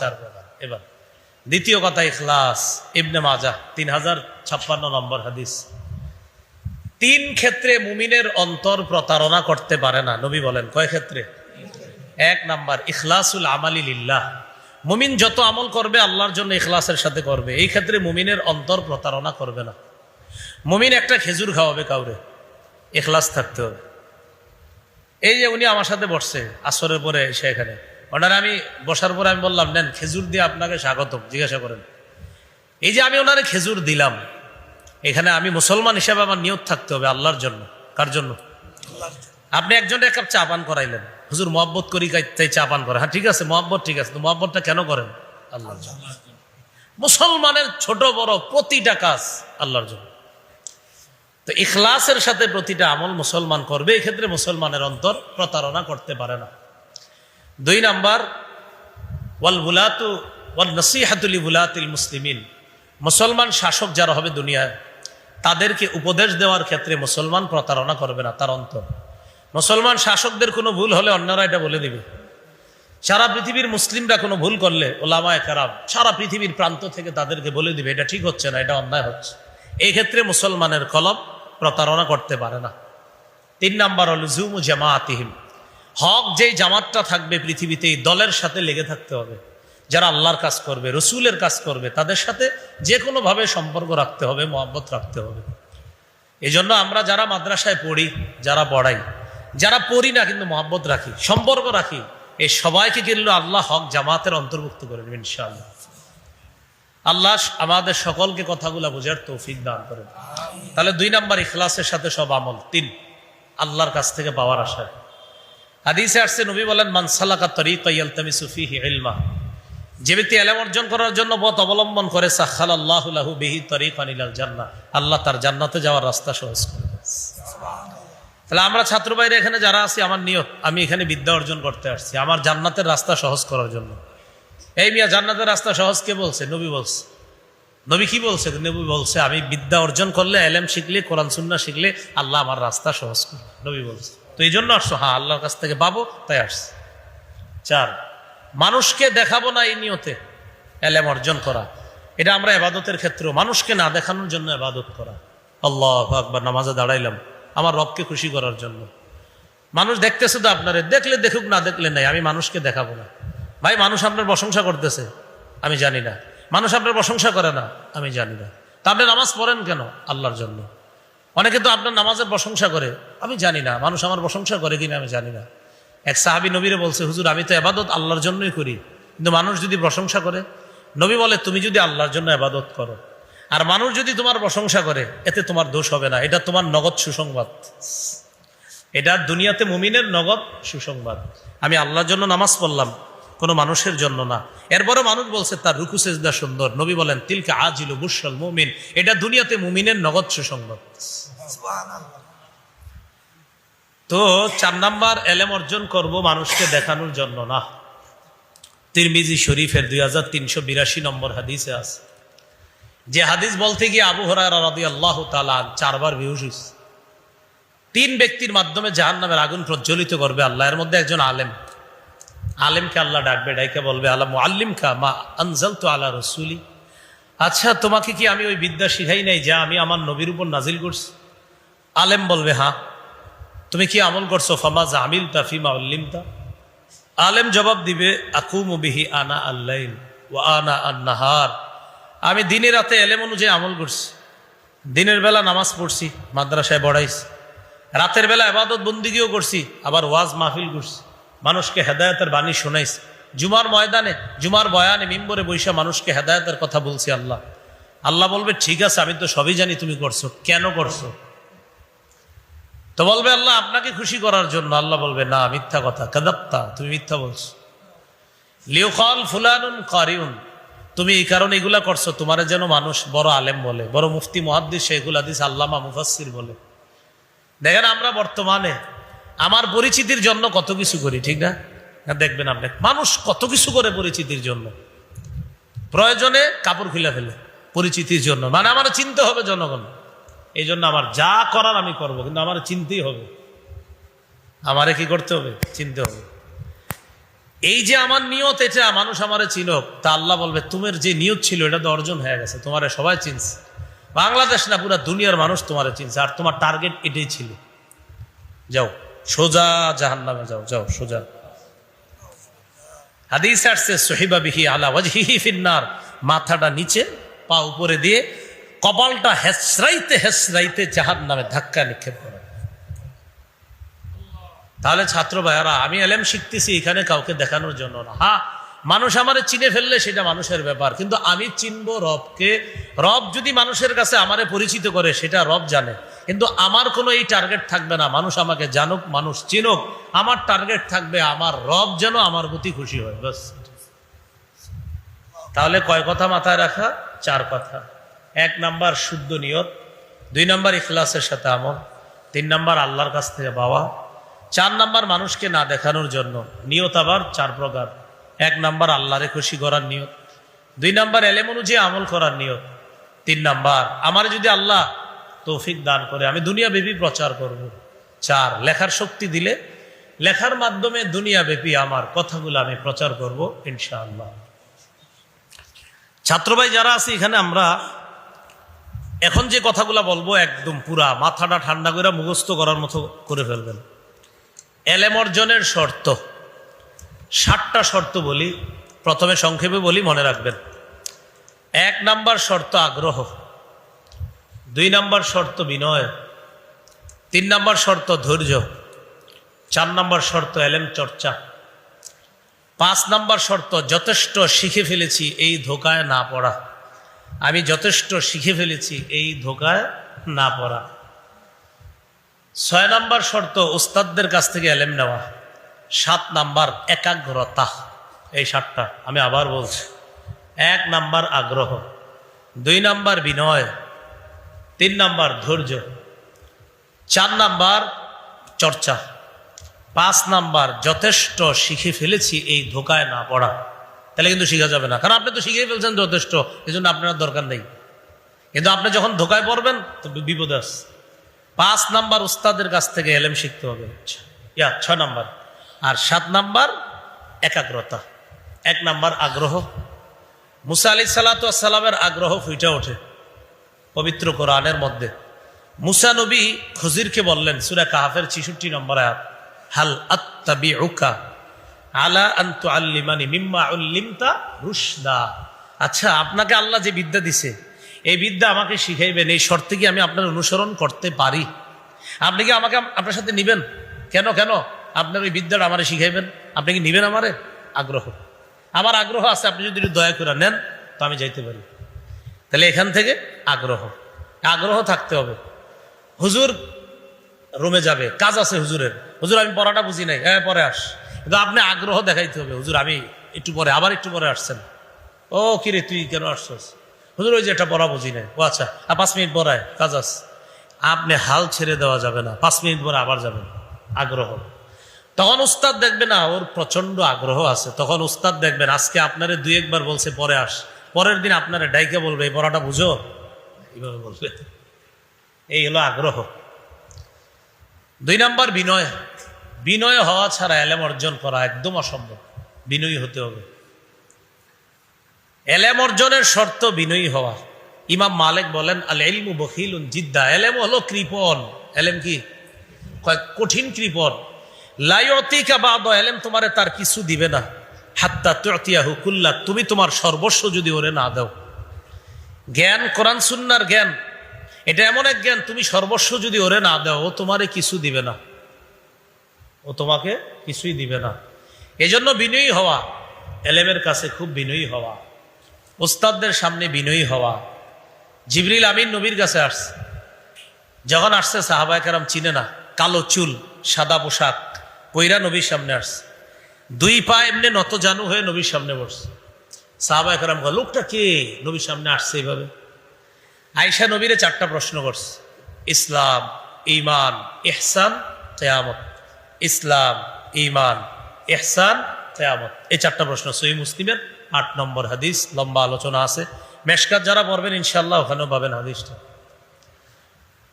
[SPEAKER 1] 4 প্রকার। এবার দ্বিতীয় কথা ইখলাস। ইবনে মাজাহ 3056 নম্বর হাদিস। 3 ক্ষেত্রে মুমিনের অন্তর প্রতারণা করতে পারে না, নবী বলেন। কয় ক্ষেত্রে? 1 নাম্বার ইখলাসুল আমালি লিল্লাহ। মুমিন যত আমল করবে আল্লাহর জন্য ইখলাসের সাথে করবে, এই ক্ষেত্রে মুমিনের অন্তর প্রতারণা করবে না। মুমিন একটা খেজুর খাওয়াবে কাউরে, ইখলাস থাকতে হবে। এই যে উনি আমার সাথে বসছে আসরের পরে এসে এখানে, ওনারা আমি বসার পরে আমি বললাম, নেন খেজুর দিয়ে আপনাকে স্বাগতম, জিজ্ঞাসা করেন। এই যে আমি ওনারে খেজুর দিলাম, এখানে আমি মুসলমান হিসেবে আমার নিয়ত থাকতে হবে আল্লাহর জন্য। কার জন্য? আপনি একজনের 1 কাপ চা পান করাইলেন, হুজুর মহব্বত করি তাই চা পান করে। হ্যাঁ ঠিক আছে, মহব্বত ঠিক আছে, তো মহব্বতটা কেন করেন? আল্লাহর জন্য। মুসলমানের ছোট বড় প্রতিটা কাজ আল্লাহর জন্য। তো ইখলাসের সাথে প্রতিটা আমল মুসলমান করবে, এই ক্ষেত্রে মুসলমানের অন্তর প্রতারণা করতে পারে না। 2 নাম্বার ওয়াল বুলাতু ওয়াল নসিহাতু লিবুলাতিল মুসলিমিন। মুসলমান শাসক যারা হবে দুনিয়ায়, তাদেরকে উপদেশ দেওয়ার ক্ষেত্রে মুসলমান প্রতারণা করবে না, তার অন্তর। মুসলমান শাসকদের কোনো ভুল হলে অন্যরা এটা বলে দিবে। সারা পৃথিবীর মুসলিমরা কোনো ভুল করলে ওলামায়ে কেরাম সারা পৃথিবীর প্রান্ত থেকে তাদেরকে বলে দিবে, এটা ঠিক হচ্ছে না, এটা অন্যায় হচ্ছে। এই ক্ষেত্রে মুসলমানের কলম প্রতারণা করতে পারে না। 3 নাম্বার হল লুজুমু জামাআতিহিম। হক যেই জামাতটা থাকবে পৃথিবীতে, এই দলের সাথে লেগে থাকতে হবে। যারা আল্লাহর কাজ করবে, রসুলের কাজ করবে, তাদের সাথে যে কোনোভাবে সম্পর্ক রাখতে হবে, মহব্বত রাখতে হবে। এই জন্য আমরা যারা মাদ্রাসায় পড়ি, যারা পড়াই, যারা পড়ি না কিন্তু মহব্বত রাখি, সম্পর্ক রাখি, এই সবাইকে কিন্তু আল্লাহ হক জামাতের অন্তর্ভুক্ত করে নেবেন ইনশাআল্লাহ। আল্লাহ আমাদের সকলকে কথাগুলো বোঝার তৌফিক দান করেন। তাহলে 2 নাম্বার ইখলাসের সাথে সব আমল। 3 আল্লাহর কাছ থেকে পাওয়ার আশা। হাদিসে আসছে, নবী বলেন, মান সালাকা তরিকা ইয়ালতামিসু ফীহি ইলমা, যে ব্যক্তি ইলম অর্জন করার জন্য পথ অবলম্বন করে, সাখালাল্লাহু লাহু বিহি তরিকান ইলাল জান্নাহ, আল্লাহ তার জান্নাতে যাওয়ার রাস্তা সহজ করে দেন। তাহলে আমরা ছাত্র ভাইরা এখানে যারা আছি, আমার নিয়ত, আমি এখানে বিদ্যা অর্জন করতে আসছি আমার জান্নাতের রাস্তা সহজ করার জন্য। এই মিয়া, জান্নাতের রাস্তা সহজ কে বলছে? নবী বলছে। নবী কি বলছে? নবী বলছে আমি বিদ্যা অর্জন করলে, ইলম শিখলে, কোরআন সুন্নাহ শিখলে আল্লাহ আমার রাস্তা সহজ করবে, নবী বলছে। তো এই জন্য আসছো? হ্যাঁ, আল্লাহর কাছ থেকে পাবো তাই আসছে। 4 মানুষকে দেখাবো না, এই নিয়তে ইলম অর্জন করা। এটা আমরা ইবাদতের ক্ষেত্রে মানুষকে না দেখানোর জন্য ইবাদত করা। আল্লাহু আকবার, নামাজে দাঁড়াইলাম আমার রবকে খুশি করার জন্য। মানুষ দেখতেছে তো আপনারে, দেখলে দেখুক, না দেখলে নাই, আমি মানুষকে দেখাবো না। ভাই, মানুষ আপনার প্রশংসা করতেছে, আমি জানি না। মানুষ আপনার প্রশংসা করে না, আমি জানি না। তা আপনি নামাজ পড়েন কেন? আল্লাহর জন্য। অনেকে তো আপনার নামাজের প্রশংসা করে, আমি জানি না মানুষ আমার প্রশংসা করে কিনা, আমি জানি না। এক সাহাবী নবীরে বলছে, হুজুর আমি তো ইবাদত আল্লাহর জন্যই করি, কিন্তু মানুষ যদি প্রশংসা করে। নবী বলে, তুমি যদি আল্লাহর জন্য ইবাদত করো আর মানুষ যদি তোমার প্রশংসা করে, এতে তোমার দোষ হবে না, এটা তোমার নগদ সুসংবাদ। এটা দুনিয়াতে মুমিনের নগদ সুসংবাদ। আমি আল্লাহর জন্য নামাজ পড়লাম, কোনো মানুষের জন্য না। এরপরও মানুষ বলছে তার রুকু সেজদা সুন্দর, নবী বলেন, তিলকা আজিলু বুশরাল মুমিন, এটা দুনিয়াতে মুমিনের নগদ সুসংবাদ। তো 4 নাম্বার, ইলম অর্জন করব মানুষকে দেখানোর জন্য না। তিরমিজি শরীফের 2382 নম্বর হাদিসে আছে, যে হাদিস বলতে গিয়ে আবু হুরায়রা রাদিয়াল্লাহু তাআলা 4 বার বেহুশ হয়েছে। 3 ব্যক্তির মাধ্যমে জাহান্নামের আগুন প্রজ্বলিত করবে আল্লাহ। এর মধ্যে একজন আলেম। আলেমকে আল্লাহ ডাকবে, ডাইকে বলবে, আলা মুআল্লিমকা মা আনজালতু আলা রাসূলি, আচ্ছা তোমাকে কি আমি ওই বিদ্যা শিখাই নাই যা আমি আমার নবীর উপর নাজিল করছি? আলেম বলবে, হ্যাঁ। তুমি কি আমল করছো? ফামা জামিলতা ফিমা উল্লিমতা। আলেম জবাব দিবে, আকুমু বিহি আনা আল-লাইল ওয়া আনা আন-নাহার, আমি দিনে রাতে ইলম অনুযায়ী আমল করছি। দিনের বেলা নামাজ পড়ছি, মাদ্রাসায় পড়াইছি, রাতের বেলা ইবাদত বন্দিগিও করছি, আবার ওয়াজ মাহফিল করছি, মানুষকে হেদায়েতের বাণী শোনাইছি। জুমার ময়দানে, জুমার বয়ানে, মিম্বরে বৈশা মানুষকে হেদায়েতের কথা বলছি। আল্লাহ বলবে, ঠিক আছে, আমি তো সবই জানি তুমি করছো, কেন করছো? তো বলবে, আল্লাহ আপনাকে খুশি করার জন্য। আল্লাহ বলবে, না, মিথ্যা কথা, কাযাবতা, তুমি মিথ্যা বলছো। লিউকাল ফুলানুন কারিউন, তুমি এই কারণে এগুলা করছো তোমার যেন মানুষ বড় আলেম বলে, বড় মুফতি মুহাদ্দিস শাইখুল হাদিস আল্লামা মুফাসসির বলে। দেখেন আমরা বর্তমানে আমার পরিচিতির জন্য কত কিছু করি, ঠিক না? দেখবেন আপনি, মানুষ কত কিছু করে পরিচিতির জন্য। প্রয়োজনে কাপড় খুলে ফেলে পরিচিতির জন্য, মানে আমার চিনতে হবে জনগণ। এই জন্য আমার যা করার আমি করব, কিন্তু আমার চিনতেই হবে। আমারে কি করতে হবে? চিনতে হবে। এই যে আমার নিয়ত, এটা মানুষ আমারে চিনক, তা আল্লাহ বলবে, তোমার যে নিয়ত ছিল এটা তো অর্জন হয়ে গেছে, তোমারে সবাই চিনছে। বাংলাদেশ না, পুরা দুনিয়ার মানুষ তোমারে চিনছে, আর তোমার টার্গেট এটাই ছিল। যাও সোজা জাহান্নামে, যাও যাও সোজা। হাদিস আসছে, সহিবা বিহি আলা ওয়াজহিহি ফিন্নার, মাথাটা নিচে, পা উপরে দিয়ে, কপালটা হেসরাইতে হেসরাইতে জাহান্নামে ধাক্কা নিক্ষেপ করে। তাহলে ছাত্র ভাইয়ারা, আমি ইলম শিখতেছি এখানে কাউকে দেখানোর জন্য না। হ্যাঁ, মানুষ আমারে চিনে ফেললে সেটা মানুষের ব্যাপার, কিন্তু আমি চিনবো রবকে। রব যদি মানুষের কাছে আমারে পরিচিত করে, সেটা রব জানে, কিন্তু আমার কোনো এই টার্গেট থাকবে না মানুষ আমাকে জানুক, মানুষ চিনুক। আমার টার্গেট থাকবে আমার রব যেন আমার প্রতি খুশি হয়, বাস। তাহলে কয় কথা মাথায় রাখা? 4 কথা। 1 নাম্বার শুদ্ধ নিয়ত, 2 নাম্বার ইখলাসের সাথে আমল, 3 নাম্বার আল্লাহর কাছ থেকে পাওয়া, 4 নাম্বার মানুষকে না দেখানোর জন্য নিয়ত। আবার 4 প্রকার। 1 নাম্বার আল্লাহরে খুশি করার নিয়ত, 2 নাম্বার ইলম অনুযায়ী আমল করার নিয়ত, 3 নাম্বার আমার যদি আল্লাহ তৌফিক দান করে আমি দুনিয়াব্যাপী প্রচার করব, 4 লেখার শক্তি দিলে লেখার মাধ্যমে দুনিয়াব্যাপী আমার কথাগুলো আমি প্রচার করব ইনশাআল্লাহ। ছাত্র ভাই যারা আছে এখানে, আমরা এখন যে কথাগুলো বলবো একদম পুরা মাথাটা ঠান্ডা করে মুখস্থ করার মতো করে ফেলবেন। ইলম অর্জনের শর্ত 60টা শর্ত বলি, প্রথমে সংক্ষেপে বলি, মনে রাখবেন। 1 নাম্বার শর্ত আগ্রহ, 2 নাম্বার শর্ত বিনয়, 3 নাম্বার শর্ত ধৈর্য, 4 নাম্বার শর্ত এলেম চর্চা, 5 নাম্বার শর্ত যথেষ্ট শিখে ফেলেছি এই ধোকায় না পড়া। আমি যথেষ্ট শিখে ফেলেছি এই ধোকায় না পড়া। 6 নাম্বার শর্ত উস্তাদদের কাছ থেকে এলেম নেওয়া। 7 নাম্বার একাগ্রতা। এই 7টা আমি আবার বলছি। 1 নাম্বার আগ্রহ, 2 নাম্বার বিনয়, 3 নাম্বার ধৈর্য, 4 নাম্বার চর্চা, 5 নাম্বার যথেষ্ট শিখে ফেলেছি এই ধোকায় না পড়া। তাহলে কিন্তু শিখা যাবে না, কারণ আপনি তো শিখেই ফেলছেন যথেষ্ট, এই জন্য আপনার দরকার নেই। কিন্তু আপনি যখন ধোকায় পড়বেন তো বিপদ আছে। 5 নাম্বার উস্তাদের কাছ থেকে এলেম শিখতে হবে, 6 নাম্বার। আর 7 নাম্বার একাগ্রতা। 1 নাম্বার আগ্রহ। মুসা আলাইহিস সালাতু ওয়াস সালামের আগ্রহ ফুটে ওঠে পবিত্র কোরআনের মধ্যে। মুসা নবী খুজিরকে বললেন, সূরা কাহফের 66 নম্বর আয়াত, হাল আত্তাবিউকা আলা আন তুআল্লিমানি মিম্মা উল্লিমতা রুশদা। আচ্ছা, আপনাকে আল্লাহ যে বিদ্যা দিছে, এই বিদ্যা আমাকে শিখাইবেন, এই শর্তে কি আমি আপনার অনুসরণ করতে পারি? আপনি কি আমাকে আপনার সাথে নিবেন? কেন কেন আপনার ওই বিদ্যাটা আমারে শিখাইবেন? আপনি কি নিবেন আমারে? আগ্রহ, আমার আগ্রহ আছে, আপনি যদি দয়া করে নেন তো আমি যাইতে পারি। তাহলে এখান থেকে আগ্রহ, আগ্রহ থাকতে হবে। হুজুর রুমে যাবে, কাজ আছে হুজুরের, হুজুর আমি পড়াটা বুঝি নাই, হ্যাঁ পরে আস। কিন্তু আপনি আগ্রহ দেখাইতে হবে, হুজুর আমি একটু পরে, আবার একটু পরে আসছেন। ও কিরে তুই কেন আসছস? হুজুর ওই যে একটা পড়া বুঝি নাই। ও আচ্ছা, 5 মিনিট পড়ায়, কাজ আছে। আপনি হাল ছেড়ে দেওয়া যাবে না, 5 মিনিট পরে আবার যাবেন। আগ্রহ। তখন উস্তাদ দেখবে না ওর প্রচন্ড আগ্রহ আছে, তখন উস্তাদ দেখবেন আজকে আপনারে 2-1 বার বলছে পরে আস, পরের দিন আপনারা ডাইকে বলবে এই পড়াটা বুঝো, এইভাবে বলবে। এই হলো আগ্রহ। 2 নাম্বার বিনয়। বিনয় হওয়া ছাড়া এলেম অর্জন করা একদম অসম্ভব, বিনয়ী হতে হবে। এলেম অর্জনের শর্ত বিনয়ী হওয়া। ইমাম মালিক বলেন, আল ইলমু বখিলুন জিদ্দা। এলেম হলো কৃপণ। এলেম কি? কঠিন কৃপণ। লা ইউতিকা বা'দা, এলেম তোমারে তার কিছু দিবে না, হাত্তা তু'তিয়াহু কুল্লা, তুমি তোমার সর্বস্ব যদি ওরে না দাও। জ্ঞান, কোরআন সুন্নাহর জ্ঞান, এটা এমন এক জ্ঞান, তুমি সর্বস্ব যদি ওরে না দাও, ও তোমারে কিছু দিবে না, ও তোমাকে কিছুই দিবে না। এজন্য বিনয়ী হওয়া, এলেমের কাছে খুব বিনয়ী হওয়া, ওস্তাদদের সামনে বিনয়ী হওয়া। জিবরিল আমিন নবীর কাছে আসছে, যখন আসছে সাহাবায়ে কেরাম চিনে না, কালো চুল, সাদা পোশাক পয়রা নবীর সামনে আসছে, 2 পা এমনি নত জানু হয়ে নবীর সামনে বসছে। সাহাবায়ে কেরাম বলে, লোকটা কে নবীর সামনে আসছে এইভাবে? আয়েশা নবীরে 4টা প্রশ্ন করছে, ইসলাম, ঈমান, ইহসান, কিয়ামত। ইসলাম, ঈমান, ইহসান, কিয়ামত, এই 4টা প্রশ্ন। সহিহ মুসলিমের 8 নম্বর হাদিস, লম্বা আলোচনা আছে। মেশকাত যারা পড়বেন ইনশাআল্লাহ ওখানেও পাবেন হাদিসটা।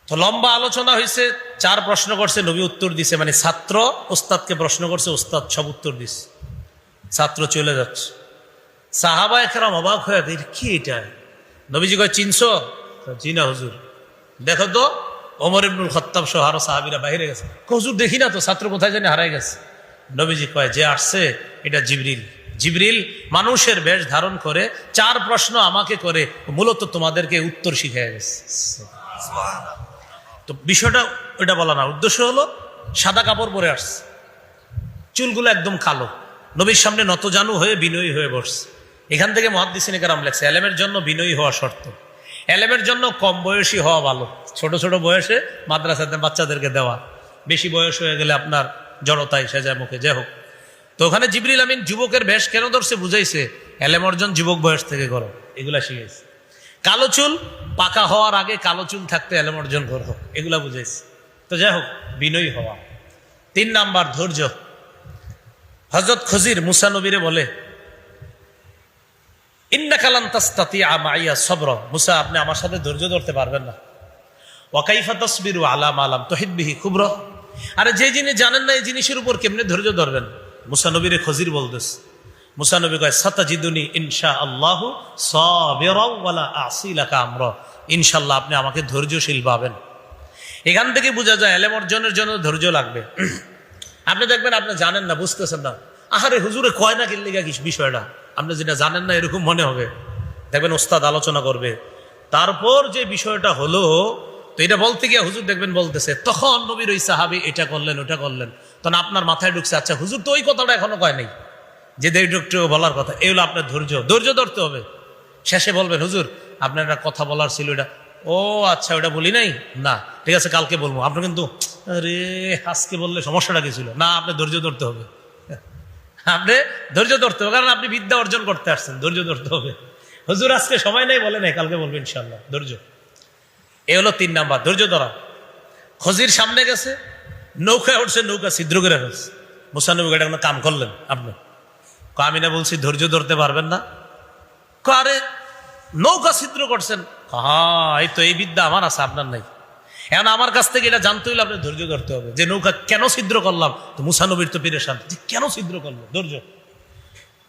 [SPEAKER 1] তো লম্বা আলোচনা হয়েছে, 4 প্রশ্ন করছে, নবী উত্তর দিছে। মানে ছাত্র ওস্তাদকে প্রশ্ন করছে, ওস্তাদ সব উত্তর দিছে, ছাত্র চলে যাচ্ছে। সাহাবায়ে কেরাম অবাক হয়ে, কি এটা? নবীজি কয়, চিনছো? জি না হুজুর। দেখো তো, ওমর ইবনুল খাত্তাব সহ আরো সাহাবীরা বাইরে গেছে। হুজুর দেখি না তো, ছাত্র কোথায় জানি হারাই গেছে। নবীজি কয়, যে আসছে এটা জিবরিল। জিবরিল মানুষের বেশ ধারণ করে 4 প্রশ্ন আমাকে করে, মূলত তোমাদেরকে উত্তর শিখিয়ে গেছে। তো বিষয়টা ওইটা বলা না, উদ্দেশ্য হলো সাদা কাপড় পরে আসছে, চুলগুলো একদম কালো, নবীর সামনে নতজানু হয়ে বিনয়ী হয়ে বসছে। এখান থেকে মুহাদ্দিসিনে কেরাম লেখছে, এলেমের জন্য বিনয়ী হওয়া শর্ত। এলেমের জন্য কম বয়সী হওয়া ভালো, ছোট ছোট বয়সে মাদ্রাসাতে বাচ্চাদেরকে দেওয়া, বেশি বয়স হয়ে গেলে আপনার জড়তায় সেজায় মুখে, যাই হোক। তো ওখানে জিবরিল আমিন যুবকের বেশ কেন ধরছে বুঝাইছে, এলেম অর্জন যুবক বয়স থেকে করো, এগুলা শিখাইছে। কালো চুল পাকা হওয়ার আগে কালো চুল থাকতে এলেম অর্জন করো, এগুলা বুঝাইছে। তো যাই হোক, বিনয়ী হওয়া। 3 নাম্বার ধৈর্য। হযরত খুজির মুসা নবীরে বলে, ইন্নাকা লান তাসতাতিআ মাইয়া সবরা, মুসা আপনি আমার সাথে ধৈর্য ধরতে পারবেন না। ওয়া কাইফা তাসবিরু আলা মা লাম তুহিত বিহি খুবরা, আরে যে জিনিস জানেন না এই জিনিসের উপর কেমনে ধৈর্য ধরবেন? মুসা নবীরে খুজির বলতেছে। মুসা নবী কয়, সাতাজিদুনি ইনশাআল্লাহু সাবিরা ওয়ালা আসি লাকা আমরা, ইনশাআল্লাহ আপনি আমাকে ধৈর্যশীল পাবেন। এখান থেকে বোঝা যায় এলেম অর্জনের জন্য ধৈর্য লাগবে। আপনি দেখবেন আপনি জানেন না, বুঝতেছেন না, আহারে হুজুরে কয় না কিল্লিগা কি বিষয়টা, আপনি যেটা জানেন না এরকম মনে হবে। দেখবেন ওস্তাদ আলোচনা করবে, তারপর যে বিষয়টা হলো, তো এটা বলতে গিয়ে হুজুর দেখবেন বলতেছে, তখন নবীর ওই সাহাবী এটা করলেন ওটা করলেন, তখন আপনার মাথায় ঢুকছে আচ্ছা হুজুর তো ওই কথাটা এখনো কয় নাই, যে একটু বলার কথা। এই হলো আপনার ধৈর্য ধরতে হবে। শেষে বলবেন হুজুর আপনার একটা কথা বলার ছিল, এটা ও আচ্ছা ওটা বলি নাই, না ঠিক আছে কালকে বলবো। আপনি কিন্তু আরে আজকে বললে সমস্যাটা কি ছিল, না আপনি ধৈর্য ধরতে হবে, আপনি ধৈর্য ধরতে হবে, কারণ আপনি বিদ্যা অর্জন করতে আসছেন, ধৈর্য ধরতে হবে। হুজুর আজকে সময় নেই বলে নাই, কালকে বলবেন ইনশাল্লাহ, ধৈর্য। এ হলো 3 নাম্বার, ধৈর্য ধরা। খজির সামনে গেছে, নৌকায় উঠছে, নৌকা ছিদ্র করে ফেলছে। মুসা নবী এটা কোনো কাম করলেন আপনি? আমি না বলছি ধৈর্য ধরতে পারবেন না? আরে নৌকা ছিদ্র করছেন, হ্যাঁ এই তো এই বিদ্যা আমার আছে, আপনার নাই। এখন আমার কাছ থেকে এটা জানতে হইলে আপনি ধৈর্য ধরতে হবে, যে নৌকা কেন ছিদ্র করলাম। তো মুসা নবীর তো পেরেশান, যে কেন ছিদ্র করলো, ধৈর্য।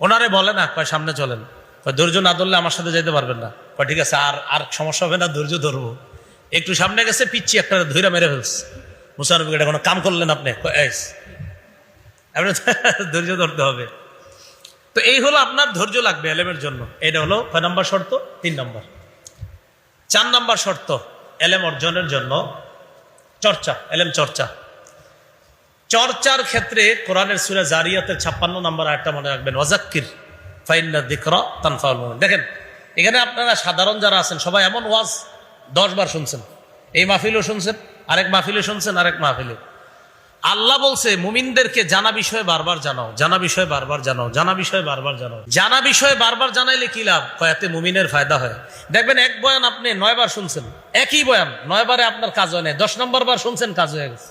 [SPEAKER 1] ওনারে বলে না, কয় সামনে চলেন, ধৈর্য না ধরলে আমার সাথে যেতে পারবেন না। ঠিক আছে, আর সমস্যা হবে না, ধৈর্য ধরবো। একটু সামনে গেছে, পিচ্ছি একটা ধৈর্য মেরে ফেলছে। মুসা নবী এটা কোনো কাম করলেন আপনি? ধৈর্য ধরতে হবে। তো এই হলো আপনার ধৈর্য লাগবে এলেমের জন্য। এটা হলো 6 নম্বর শর্ত। 3 নম্বর। 4 নম্বর শর্ত এলেম অর্জনের জন্য চর্চা, এলেম চর্চা। চর্চার ক্ষেত্রে কোরআনের সূরা জারিয়াতের 56 নম্বর আয়াতটা মনে রাখবেন, ওয়াজাক্কির ফাইন্না যিকরা তানফাউল মুমিনিন। দেখেন এখানে আপনারা সাধারণ যারা আছেন সবাই এমন ওয়াজ 10 বার শুনছেন, এই মাহফিলও শুনছেন, আরেক মাহফিলে শুনছেন, আরেক মাহফিলে। আল্লাহ বলছে মুমিনদেরকে জানা বিষয়ে বারবার জানাও, জানা বিষয়ে বারবার জানাও, জানা বিষয়ে বারবার জানাও। জানা বিষয়ে বারবার জানাইলে কি লাভ? এতে মুমিনের ফায়দা হয়। দেখবেন এক বয়ান আপনি 9 বার শুনছেন, একই বয়ান 9 বারে আপনার কাজ হয় না, 10 নম্বর বার শুনছেন, কাজ হয়ে গেছে।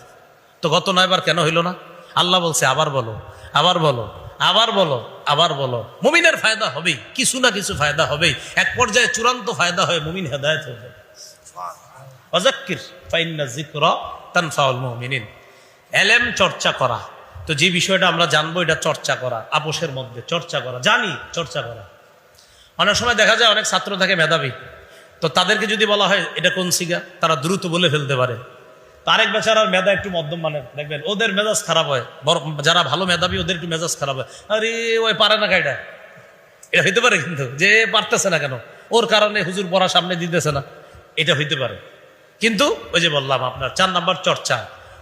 [SPEAKER 1] তো গত 9 বার কেন হইল না? আল্লাহ বলছে আবার বলো, আবার বলো, আবার বলো, আবার বলো। মুমিনের ফায়দা হবেই, কিছু না কিছু ফায়দা হবেই। এক পর্যায়ে চূড়ান্ত ফায়দা হয়, মুমিন হেদায়েত হয়ে যাবে। ওয়াজাক্কির ফাইন্না যিকরা তানফাউল মুমিনিন। এলেম চর্চা করা, তো যে বিষয়টা আমরা জানবো এটা চর্চা করা, আপোষের মধ্যে চর্চা করা, জানি চর্চা করা। অনেক সময় দেখা যায় অনেক ছাত্র থাকে মেধাবী, তো তাদেরকে যদি বলা হয় এটা কোন সিগা, তারা দ্রুত বলে ফেলতে পারে। আরেক বেচারার মেধা একটু মধ্যম মানের, দেখবেন ওদের মেজাজ খারাপ হয়। যারা ভালো মেধাবী ওদের একটু মেজাজ খারাপ হয়, আরে ওই পারে না কাইটা। এটা হইতে পারে কিন্তু, যে পারতেছে না কেন, ওর কারণে হুজুর পড়া সামনে দিতেছে না, এটা হইতে পারে। কিন্তু ওই যে বললাম আপনার 4 নাম্বার চর্চা,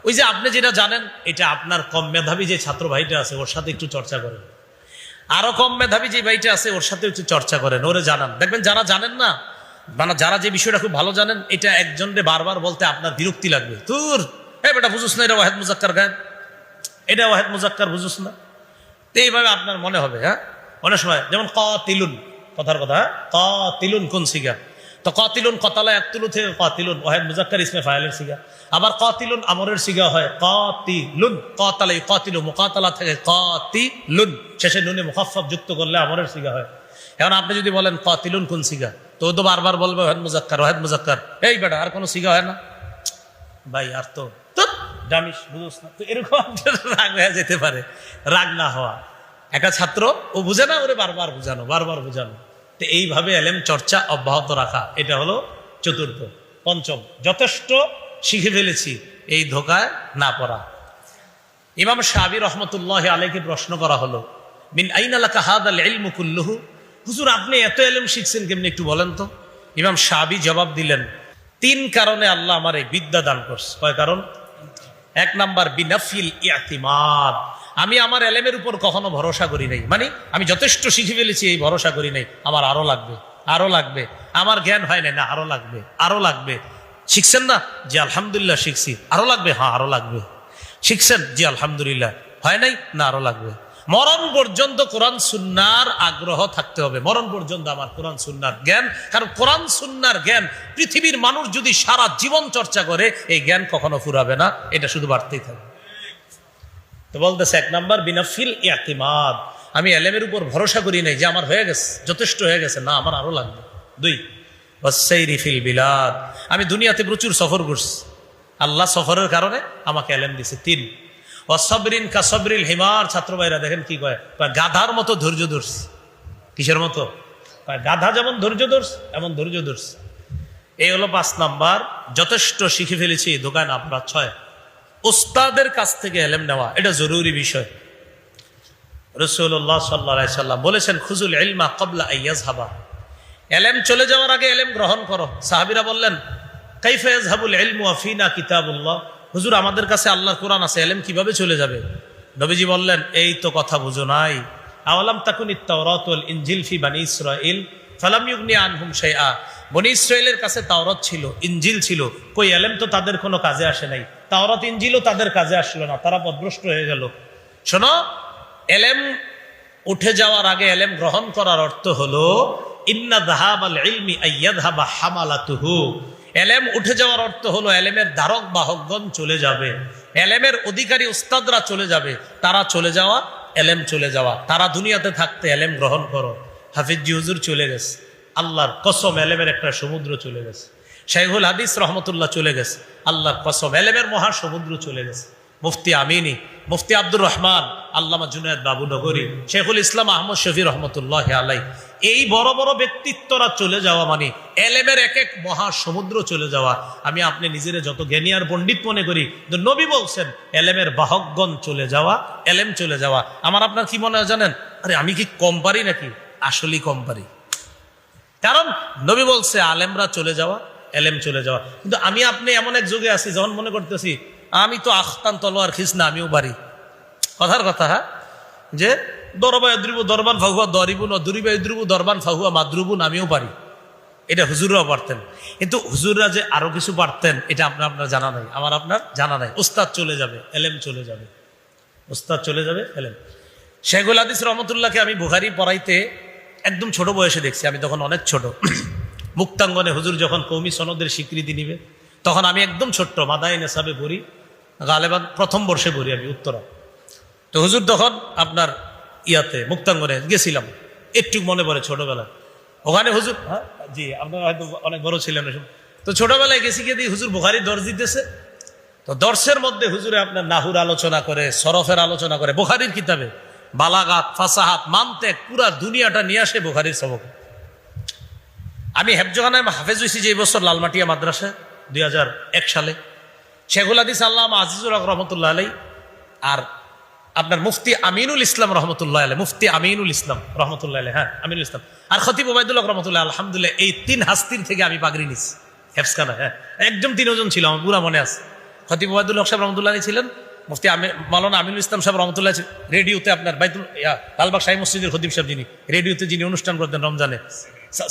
[SPEAKER 1] ওই যে আপনি যেটা জানেন এটা আপনার কম মেধাবী যে ছাত্র ভাইটা আছে ওর সাথে একটু চর্চা করেন, আরো কম মেধাবী যে ভাইটা আছে ওর সাথে একটু চর্চা করেন, ওরে জানান। দেখবেন যারা জানেন না, মানে যারা যে বিষয়টা খুব ভালো জানেন, এটা একজনকে বারবার বলতে আপনার বিরক্তি লাগবে। তোর বেটা বুঝুস না, এটা ওয়াহেদ মুজাক্কার গায়েব, এটা ওয়াহেদ মুজাক্কার বুঝুস না। তো এইভাবে আপনার মনে হবে। হ্যাঁ, অনেক সময় যেমন কাতিলুন, কথার কথা, কাতিলুন কোন সিগা? তো কাতিলুন কতালা ইয়াকতুলু থেকে কাতিলুন ওয়াহেদ মুজাক্কার ইসমে ফাইলের সিগা। আবার কাতিলুন আমরের সিগা হয় কাতিলুন, কাতালা ইকাতিলু মুকাতালা থেকে কাতিলুন, শেষে নুনে মুখাফফাফ যুক্ত করলে আমরের সিগা হয়। এখন আপনি যদি বলেন কাতিলুন কোন সিগা, তো ও তো বারবার বলবে ওয়াহেদ মুজাক্কার, ওয়াহেদ মুজাক্কার। এই বেটা আর কোনো সিগা হয় না ভাই, আর তো জানিস বুঝোস না। তো এরকম রাগ হয়ে যেতে পারে। রাগ না হওয়া, একটা ছাত্র ও বুঝে না, ওরে বারবার বুঝানো, বারবার বুঝানো। তো এইভাবে এলেম চর্চা অব্যাহত রাখা, এটা হলো 4র্থ। 5ম, যথেষ্ট শিখে ফেলেছি, এই ধোকায় না পড়া। ইমাম শাফিঈ রাহমাতুল্লাহি আলাইহি প্রশ্ন করা হলো, মিন আইনা লাকা হাদাল ইলমু কুল্লুহু, হুজুর আপনি এত ইলম শিখছেন কেমনে একটু বলেন তো। ইমাম শাফিঈ জবাব দিলেন, 3 কারণে আল্লাহ আমার এই বিদ্যা দান করছে। কয় কারণ? 1 নাম্বার বিনাফিল ইতিমাদ, আমি আমার এলেমের উপর কখনো ভরসা করি নাই, মানে আমি যথেষ্ট শিখে ফেলেছি এই ভরসা করি নাই, আমার আরো লাগবে, আরো লাগবে, আমার জ্ঞান হয় নাই, না আরো লাগবে, আরো লাগবে। শিখছেন না? জি আলহামদুলিল্লাহ শিখছি। আরো লাগবে? হ্যাঁ আরো লাগবে। শিখছেন? জি আলহামদুলিল্লাহ। হয় নাই? না আরো লাগবে। মরণ পর্যন্ত কোরআন সুন্নাহর আগ্রহ থাকতে হবে, মরণ পর্যন্ত আমার কোরআন সুন্নাহর জ্ঞান। কারণ কোরআন সুন্নাহর জ্ঞান পৃথিবীর মানুষ যদি সারা জীবন চর্চা করে এই জ্ঞান কখনো ফুরাবে না, এটা শুধু বাড়তেই থাকবে। তো বলতেছে 1 নাম্বার বিনাফিল ইতিমাদ, আমি এলেমের উপর ভরসা করি নাই যে আমার হয়ে গেছে, যথেষ্ট হয়ে গেছে, না আমার আরো লাগবে। 2 ওয়াসাইরি ফিল বিলাদ, আমি দুনিয়াতে প্রচুর সফর করছি, আল্লাহ সফরের কারণে আমাকে এলেম দিছে। 3 ওয়াসবরিন কাসবরিল হিমার, ছাত্র ভাইরা দেখেন কি কয়, গাধার মতো ধৈর্য ধরছে। কিসের মতো? গাধা যেমন ধৈর্য ধরছে এমন ধৈর্য ধরছে। এই হলো 5 নাম্বার, যথেষ্ট শিখে ফেলেছি দোকান আপনার। 6 উস্তাদের কাছ থেকে এলেম নেওয়া, এটা জরুরি বিষয়। রাসূলুল্লাহ সাল্লাল্লাহু আলাইহি সাল্লাম বলেছেন, খুজুল ইলমা ক্বাবলা আন ইয়াযহাবা, ইলম চলে যাওয়ার আগে ইলম গ্রহণ করো। সাহাবীরা বললেন, কাইফা ইয়াযহাবুল ইলমু ওয়া ফিনা কিতাবুল্লাহ, হুজুর আমাদের কাছে আল্লাহর কোরআন আছে, ইলম কিভাবে চলে যাবে? নবীজি বললেন, এই তো কথা বুঝো নাই। আওয়ালাম তাকুনিত তাওরাত ওয়াল ইনজিল ফি বানি ইসরাঈল ফালাম ইউগনি আনহুম শাইআ, বনি ইসরাঈলের কাছে তাওরাত ছিল, ইনজিল ছিল, কই ইলম তো তাদের কোনো কাজে আসে নাই, তাওরাত ইনজিলও তাদের কাজে আসলো না, তারা পথভ্রষ্ট হয়ে গেল। শোনো, ইলম উঠে যাওয়ার আগে ইলম গ্রহণ করার অর্থ হলো ইন্না যাহাবাল ইলমি আইয়াযহাবা হামালাতুহু, ইলম উঠে যাওয়ার অর্থ হলো ইলমের ধারক বাহকগণ চলে যাবে, ইলমের অধিকারী উস্তাদরা চলে যাবে, তারা চলে যাওয়া, ইলম চলে যাওয়া। তারা দুনিয়াতে থাকতে ইলম গ্রহণ করো। হাফিজি হুজুর চলে গেছে, আল্লাহর কসম ইলমের একটা সমুদ্র চলে গেছে। শাইখুল হাদিস রহমতুল্লাহ চলে গেছে, আল্লাহর কসম ইলমের মহা সমুদ্র চলে গেছে। মুফতি আমিনী, মুফতি আব্দুর রহমান, আল্লামা জুনায়েদ বাবু নগরী, শেখুল ইসলাম আহমদ শফি রহমতুল্লাহ আলাই, এই বড় বড় ব্যক্তিত্বরা চলে যাওয়া মানে এলেমের এক এক মহা সমুদ্র চলে যাওয়া। আমি আপনি নিজের যত জ্ঞানী আর পণ্ডিত মনে করি, নবী বলছেন এলেমের বাহকগণ চলে যাওয়া, এলেম চলে যাওয়া। আমার আপনার কি মনে হয় জানেন? আরে আমি কি কম পারি নাকি? আসলেই কম পারি, কারণ নবী বলছে আলেমরা চলে যাওয়া, এলেম চলে যাওয়া। কিন্তু আমি আপনি এমন এক যুগে আছি যখন মনে করতেছি আমি তো আখতান তলোয়ার খিস না, আমিও পারি। কথার কথা, হ্যাঁ, যে দরবা ইদ্রিবু দরবান ফাহুয়া দরিবুন ও দুরিবা ইদ্রিবু দরবান ফাহুয়া মাদরুবুন, আমিও পারি। এটা হুজুররাও পারতেন, কিন্তু হুজুররা যে আরো কিছু পারতেন এটা আপনার জানা নাই, আমার আপনার জানা নাই। উস্তাদ চলে যাবে, এলেম চলে যাবে, উস্তাদ চলে যাবে, এলেম। শেখুল হাদিস রহমতুল্লাহকে আমি বুখারী পড়াইতে একদম ছোট বয়সে দেখছি, আমি তখন অনেক ছোট। মুক্তাঙ্গনে হুজুর যখন কওমি সনদের স্বীকৃতি নিবে, তখন আমি একদম ছোট্ট, মাদায়ে নেসাবে পড়ি, গালেবান প্রথম বর্ষে পড়ি আমি, উত্তরা। তো হুজুর তখন আপনার ইয়াতে মুক্তাঙ্গনে গেছিলাম, একটু মনে পড়ে ছোটবেলায়। ওখানে হুজুর, হ্যাঁ জি, আপনারা হয়তো অনেক বড় ছিলেন। তো ছোটবেলায় গেছি, গিয়ে দিয়ে হুজুর বুখারী দর্শ দিতেছে। তো দর্শের মধ্যে হুজুরে আপনার নাহুর আলোচনা করে, সরফের আলোচনা করে, বুখারীর কিতাবে বালাগাত, ফাসাহাত, মানতেক, পুরা দুনিয়াটা নিয়ে আসে বুখারীর সবক। আমি হেফজখানায় হাফেজ হয়েছি যে বছর লালমাটিয়া মাদ্রাসায় 2001 সালে। শেখুল হাদিস আল্লামা আজিজুল হক রহমতুল্লাহ আলাই আর আপনার মুফতি আমিনুল ইসলাম রহমতুল্লাহ আলাই, মুফতি আমিনুল ইসলাম রহমতুল্লাহ আলাই, হ্যাঁ আমিনুল ইসলাম, আর খতিব ওবায়দুল্লাহ রহমতুল্লাহ, আলহামদুলিল্লাহ এই 3 হাস্তির থেকে আমি পাগড়ি নিছি হেফজখানা। হ্যাঁ, একদম 3 জন ছিল, আমার পুরা মনে আছে। খতিব ওবায়দুল্লাহ সাহেব রহমতুল্লাহ আলাই ছিলেন, মুফতি মাওলানা আমিনুল ইসলাম সাহেব রহমতুল্লাহ, রেডিওতে আপনার বাইতুল লালবাগ শাহী মসজিদের খতিব সাহেব, যিনি রেডিওতে যিনি অনুষ্ঠান করতেন রমজানে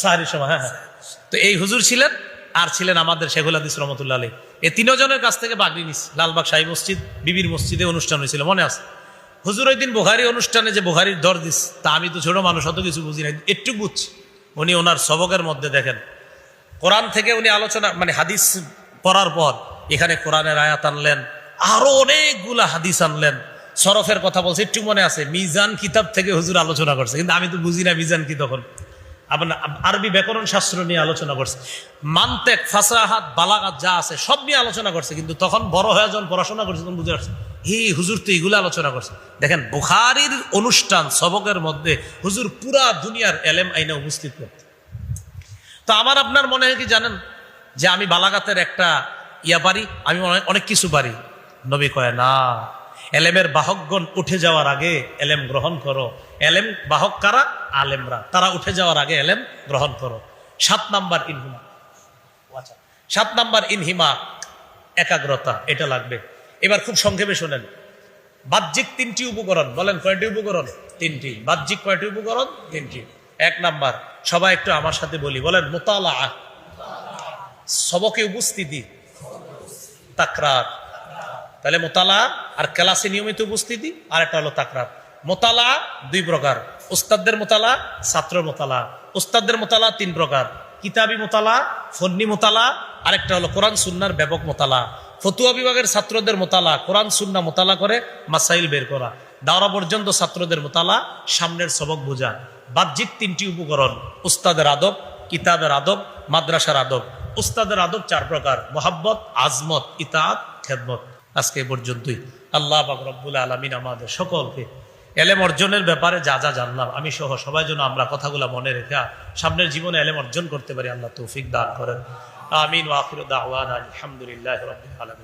[SPEAKER 1] সাহারির সময়। হ্যাঁ হ্যাঁ, তো এই হুজুর ছিলেন, আর ছিলেন আমাদের শেখুল হাদিস রহমতুল্লাহ আলাই। এই 3 জনের কাছ থেকে পাগড়ি নিস। লালবাগ শাহী মসজিদ, বিবির মসজিদে অনুষ্ঠান হয়েছিল, মনে আছে। হুজুর ওই দিন বুখারী অনুষ্ঠানে যে বুখারীর দর দিস, তা আমি তো ছোট মানুষ, অত কিছু বুঝি নাই, একটু বুঝছি। উনি ওনার সবকের মধ্যে দেখেন, কোরআন থেকে উনি আলোচনা মানে হাদিস পড়ার পর এখানে কোরআনের আয়াত আনলেন, আরো অনেকগুলা হাদিস আনলেন, সরফের কথা বলছে, একটু মনে আছে। মিজান কিতাব থেকে হুজুর আলোচনা করছে, কিন্তু আমি তো বুঝি না মিজান কি। তখন আপনার আরবি ব্যাকরণ শাস্ত্র নিয়ে আলোচনা করছে, মানতেক, ফাসাহাত, বালাগাত যা আছে সব নিয়ে আলোচনা করছে। কিন্তু তখন বড় হয়ে যখন পড়াশোনা করছে তখন বুঝে আসছে, হুজুর তো এগুলো আলোচনা করছে। দেখেন বুখারীর অনুষ্ঠান সবকের মধ্যে হুজুর পুরা দুনিয়ার এলেম আইনে উপস্থিত করতে। তো আমার আপনার মনে হয় কি জানেন, যে আমি বালাগাতের একটা পারি, আমি অনেক কিছু পারি। নবী কয় না, এলেমের বাহকগণ উঠে যাওয়ার আগে এলেম গ্রহণ করো। এলেম বাহক কারা? আলেমরা, তারা উঠে যাওয়ার আগে এলেম গ্রহণ করো। 7 নাম্বার ইনহিমা, 7 নাম্বার ইনহিমা, একাগ্রতা, এটা লাগবে। এবার খুব সংক্ষেপে শোনেন, বাহ্যিক 3টি উপকরণ, বলেন কয়টি উপকরণ? 3টি। বাহ্যিক কয়টি উপকরণ? 3টি। 1 নাম্বার, সবাই একটু আমার সাথে বলি, বলেন মুতালা, সবকে উপস্থিতি, তাকরার। তাহলে মোতালা আর ক্লাসে নিয়মিত উপস্থিতি, আর একটা হলো তাকরার। মোতালা 2 প্রকার, উস্তাদদের মোতালা, ছাত্র মোতালা। উস্তাদদের মোতালা 3 প্রকার, কিতাবি মোতালা, ফন্নি মোতালা, আরেকটা হলো কোরআন সুন্নাহর ব্যাপক মোতালা। ফতুয়া বিভাগের ছাত্রদের মোতালা, কোরআন সুন্নাহ মোতালা করে মাসাইল বের করা। দাওরা পর্যন্ত ছাত্রদের মোতালা, সামনের সবক বোঝা। বাহ্যিক 3টি উপকরণ, উস্তাদের আদব, কিতাবের আদব, মাদ্রাসার আদব। উস্তাদের আদব 4 প্রকার, মোহাব্বত, আজমত, ইতাআত, খেদমত। আজকে এ পর্যন্তই। আল্লাহ পাক রব্বুল আলামিন আমাদের সকলকে এলেম অর্জনের ব্যাপারে যা যা জানলাম, আমি সহ সবাই যেন আমরা কথাগুলো মনে রেখে সামনের জীবনে এলেম অর্জন করতে পারি, আল্লাহ তৌফিক দান করেন। আমিন। ওয়া আখিরু দাওয়ানা আলহামদুলিল্লাহি রাব্বিল আলামিন।